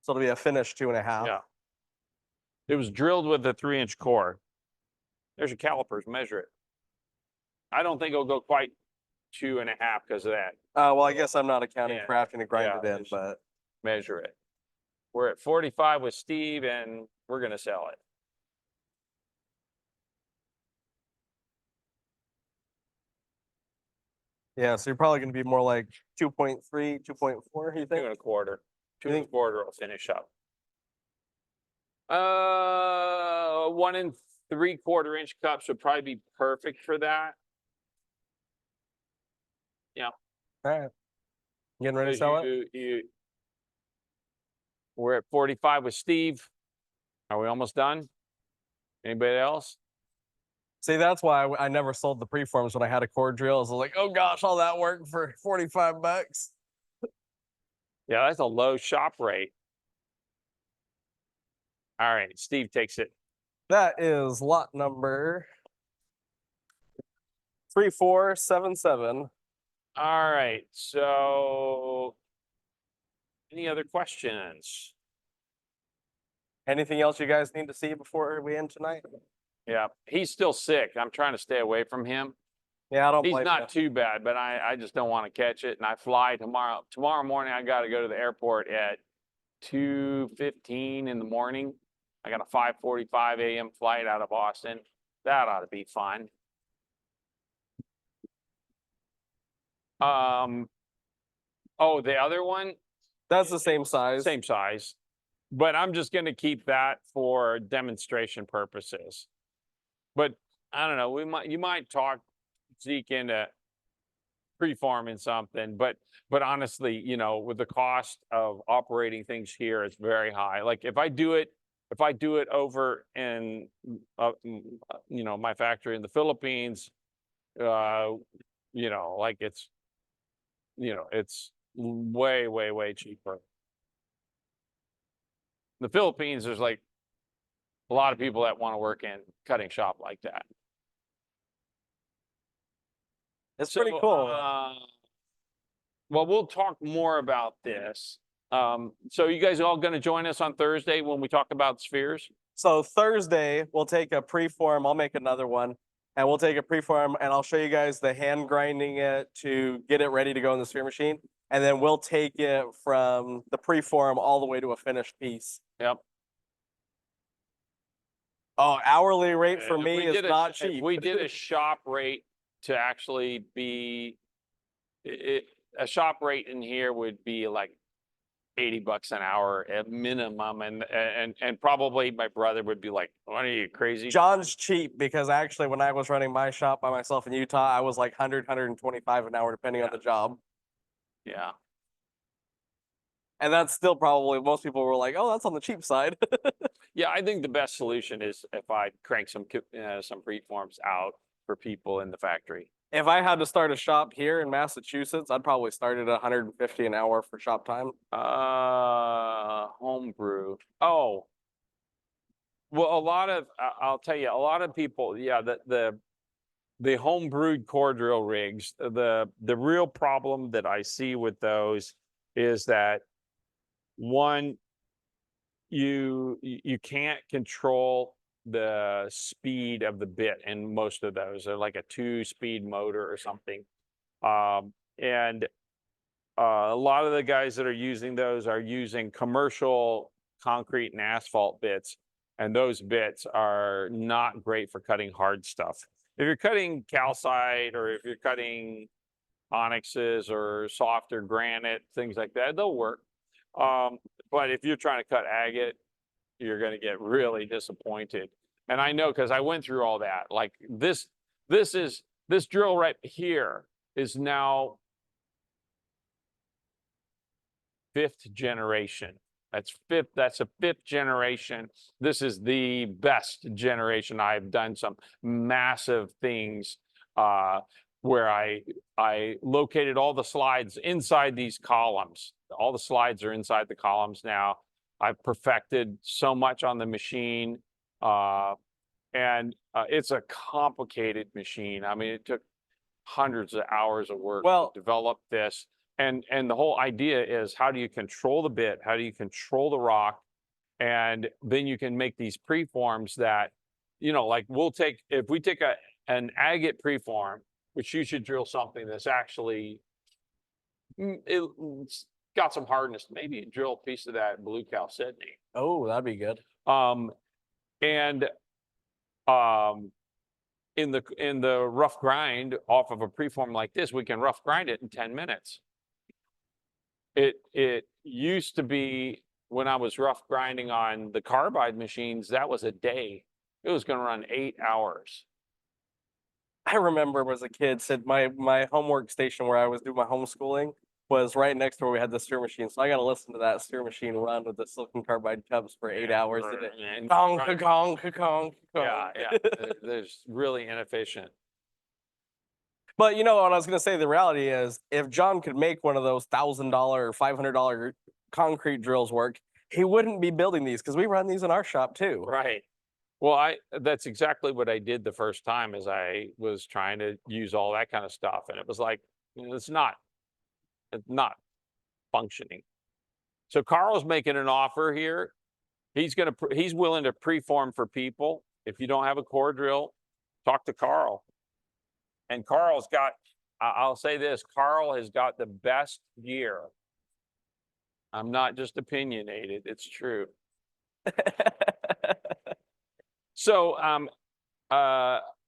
So it'll be a finished 2.5. yeah, it was drilled with a 3-inch core. There's your calipers, measure it. I don't think it'll go quite 2.5 because of that. Well, I guess I'm not accounting Yeah. for having to grind Yeah, it in, just but measure it. We're at 45 with Steve and we're going to sell it. yeah, so you're probably going to be more like 2.3, 2.4, you Two think? and a quarter. Two You and a think- quarter will finish up. 1 3/4 inch cups would probably be perfect for that. All right. Getting ready to Because sell it? we're at 45 with Steve. Are we almost done? Anybody else? See, that's why I never sold the preforms when I had a core drill. I was like, oh gosh, all that work for 45 bucks. Yeah, that's a low shop rate. All right, Steve takes it. That is lot number 3477. All right, so any other questions? Anything else you guys need to see before we end tonight? Yeah, he's still sick. I'm trying to stay away from him. Yeah, I don't He's blame not you. too bad, but I just don't want to catch it. And I fly tomorrow. Tomorrow morning, I got to go to the airport at 2:15 in the morning. I got a 5:45 a.m. flight out of Austin. That ought to be fun. Oh, the other one, That's the same size. same size, but I'm just going to keep that for demonstration purposes. But I don't know. You might talk Zeke into preforming something, but honestly, you know, with the cost of operating things here, it's very high. Like if I do it over in you know, my factory in the Philippines, you know, like it's way cheaper. The Philippines, there's like a lot of people that want to work in cutting shop like that. It's pretty cool. Well, we'll talk more about this. So you guys are all going to join us on Thursday when we talk about spheres? So Thursday, we'll take a preform. I'll make another one. And we'll take a preform and I'll show you guys the hand grinding it to get it ready to go in the sphere machine. And then we'll take it from the preform all the way to a finished piece. Yep. Oh, hourly rate for If me we is did not if cheap. we did a shop rate to actually be, a shop rate in here would be like 80 bucks an hour at minimum. And probably my brother would be like, what are you, crazy? John's cheap because actually when I was running my shop by myself in Utah, I was like 125 an hour depending on the job. Yeah. And that's still probably, most people were like, oh, that's on the cheap side. Yeah, I think the best solution is if I crank some preforms out for people in the factory. If I had to start a shop here in Massachusetts, I'd probably start at 150 an hour for shop time. Homebrew. Oh, well, I'll tell you, a lot of people, yeah, the homebrewed core drill rigs, the real problem that I see with those is that one, you can't control the speed of the bit in most of those. They're like a 2-speed motor or something. And a lot of the guys that are using those are using commercial concrete and asphalt bits, and those bits are not great for cutting hard stuff. If you're cutting calcite or if you're cutting onyxes or softer granite, things like that, they'll work. But if you're trying to cut agate, you're going to get really disappointed. And I know because I went through all that. Like this drill right here is now 5th generation. That's a 5th generation. This is the best generation. I've done some massive things where I located all the slides inside these columns. All the slides are inside the columns now. I've perfected so much on the machine. And it's a complicated machine. I mean, it took hundreds of hours of work to develop this. And the whole idea is, how do you control the bit? How do you control the rock? And then you can make these preforms that, you know, like if we take an agate preform, which you should drill something that's actually, it's got some hardness, maybe drill a piece of that blue chalcedony. Oh, that'd be good. In the rough grind off of a preform like this, we can rough grind it in 10 minutes. It used to be, when I was rough grinding on the carbide machines, that was a day. It was going to run 8 hours. I remember as a kid, said my homework station where I was doing my homeschooling was right next to where we had the steer machine. So I got to listen to that steer machine run with the silicon carbide cups for 8 hours a day. And Gong, run- gong, gong. Yeah, there's really inefficient. But you know what I was gonna say, the reality is, if John could make one of those $1,000 or $500 concrete drills work, he wouldn't be building these, because we run these in our shop too. Right. Well, that's exactly what I did the first time, is I was trying to use all that kind of stuff. And it was like, you know, it's not functioning. So Carl's making an offer here. He's willing to preform for people. If you don't have a core drill, talk to Carl. And Carl's got, I'll say this, Carl has got the best gear. I'm not just opinionated, it's true. So,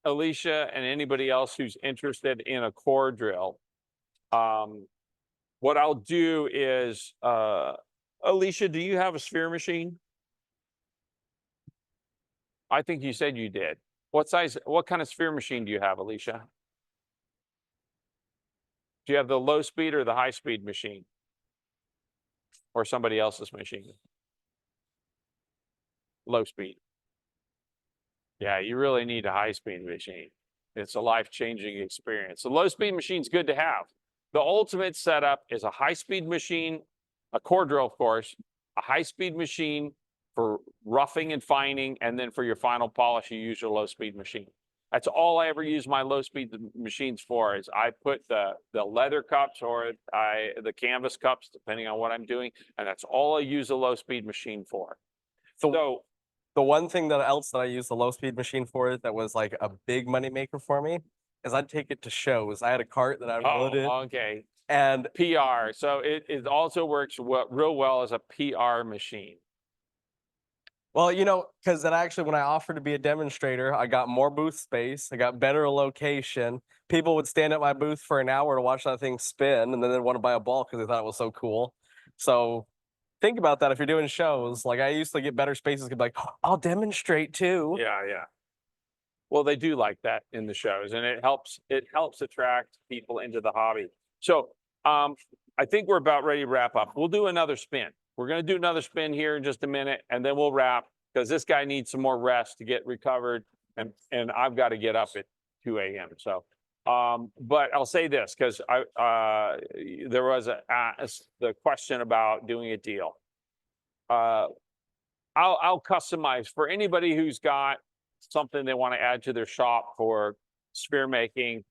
Alicia and anybody else who's interested in a core drill, what I'll do is, Alicia, do you have a sphere machine? I think you said you did. What kind of sphere machine do you have, Alicia? Do you have the low speed or the high speed machine? Or somebody else's machine? Low speed. Yeah, you really need a high speed machine. It's a life-changing experience. The low speed machine's good to have. The ultimate setup is a high speed machine, a core drill, of course, a high speed machine for roughing and fining, and then for your final polish, you use your low speed machine. That's all I ever use my low speed machines for, is I put the leather cups or the canvas cups, depending on what I'm doing. And that's all I use a low speed machine for. So the one thing else that I use the low speed machine for that was like a big money maker for me is I'd take it to shows. I had a cart that I would load in. Okay. And PR. So it also works real well as a PR machine. well, you know, because then actually when I offered to be a demonstrator, I got more booth space, I got better location. People would stand at my booth for an hour to watch that thing spin, and then they'd want to buy a ball because they thought it was so cool. So think about that if you're doing shows. Like I used to get better spaces, could be like, I'll demonstrate too. Yeah, yeah. Well, they do like that in the shows, and it helps attract people into the hobby. So I think we're about ready to wrap up. We'll do another spin. We're going to do another spin here in just a minute, and then we'll wrap, because this guy needs some more rest to get recovered, and I've got to get up at 2 a.m. So, but I'll say this, because there was the question about doing a deal. I'll customize for anybody who's got something they want to add to their shop for sphere making.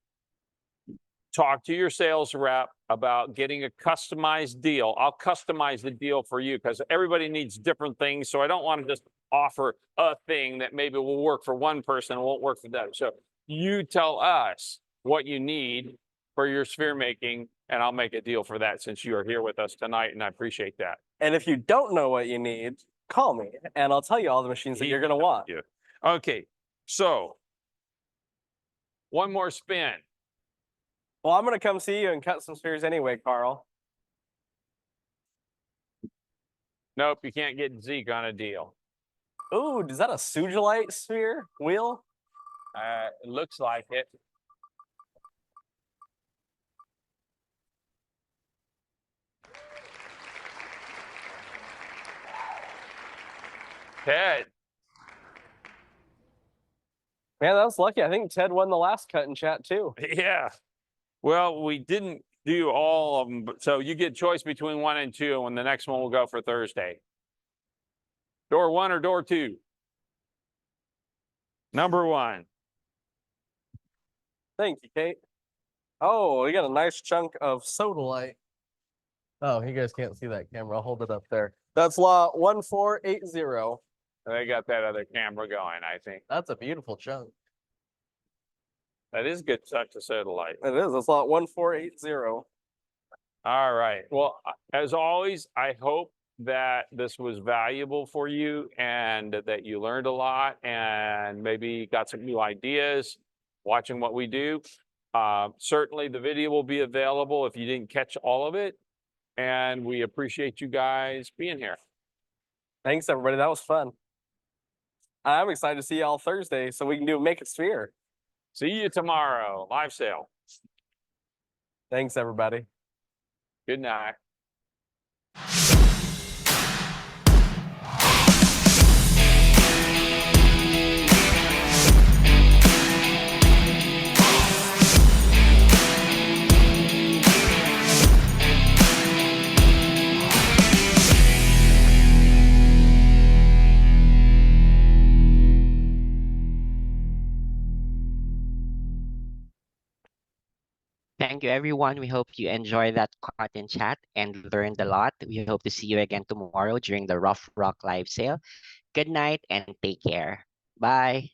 Talk to your sales rep about getting a customized deal. I'll customize the deal for you, because everybody needs different things. So I don't want to just offer a thing that maybe will work for one person and won't work for them. So you tell us what you need for your sphere making, and I'll make a deal for that since you are here with us tonight, and I appreciate that. And if you don't know what you need, call me and I'll tell you all the machines that He you're gonna will want. you. Okay, so one more spin. Well, I'm gonna come see you and cut some spheres anyway, Carl. Nope, you can't get Zeke on a deal. Ooh, is that a Sujilite sphere wheel? It looks like it. Ted, Man, that was lucky. I think Ted won the last cut in chat too. yeah. Well, we didn't do all of them, but so you get choice between 1 and 2, and the next one will go for Thursday. Door 1 or door 2? Number 1. Thank you, Kate. Oh, we got a nice chunk of sodalite. Oh, you guys can't see that camera. I'll hold it up there. That's lot 1480. They got that other camera going, I think. That's a beautiful chunk. That is good touch of sodalite. It is. That's lot 1480. All right. Well, as always, I hope that this was valuable for you and that you learned a lot and maybe got some new ideas watching what we do. Certainly the video will be available if you didn't catch all of it. And we appreciate you guys being here. Thanks, everybody. That was fun. I'm excited to see y'all Thursday so we can do Make a Sphere. See you tomorrow. Live sale. Thanks, everybody. Good night. Thank you, everyone. We hope you enjoyed that cut and chat and learned a lot. We hope to see you again tomorrow during the Rough Rock live sale. Good night and take care. Bye.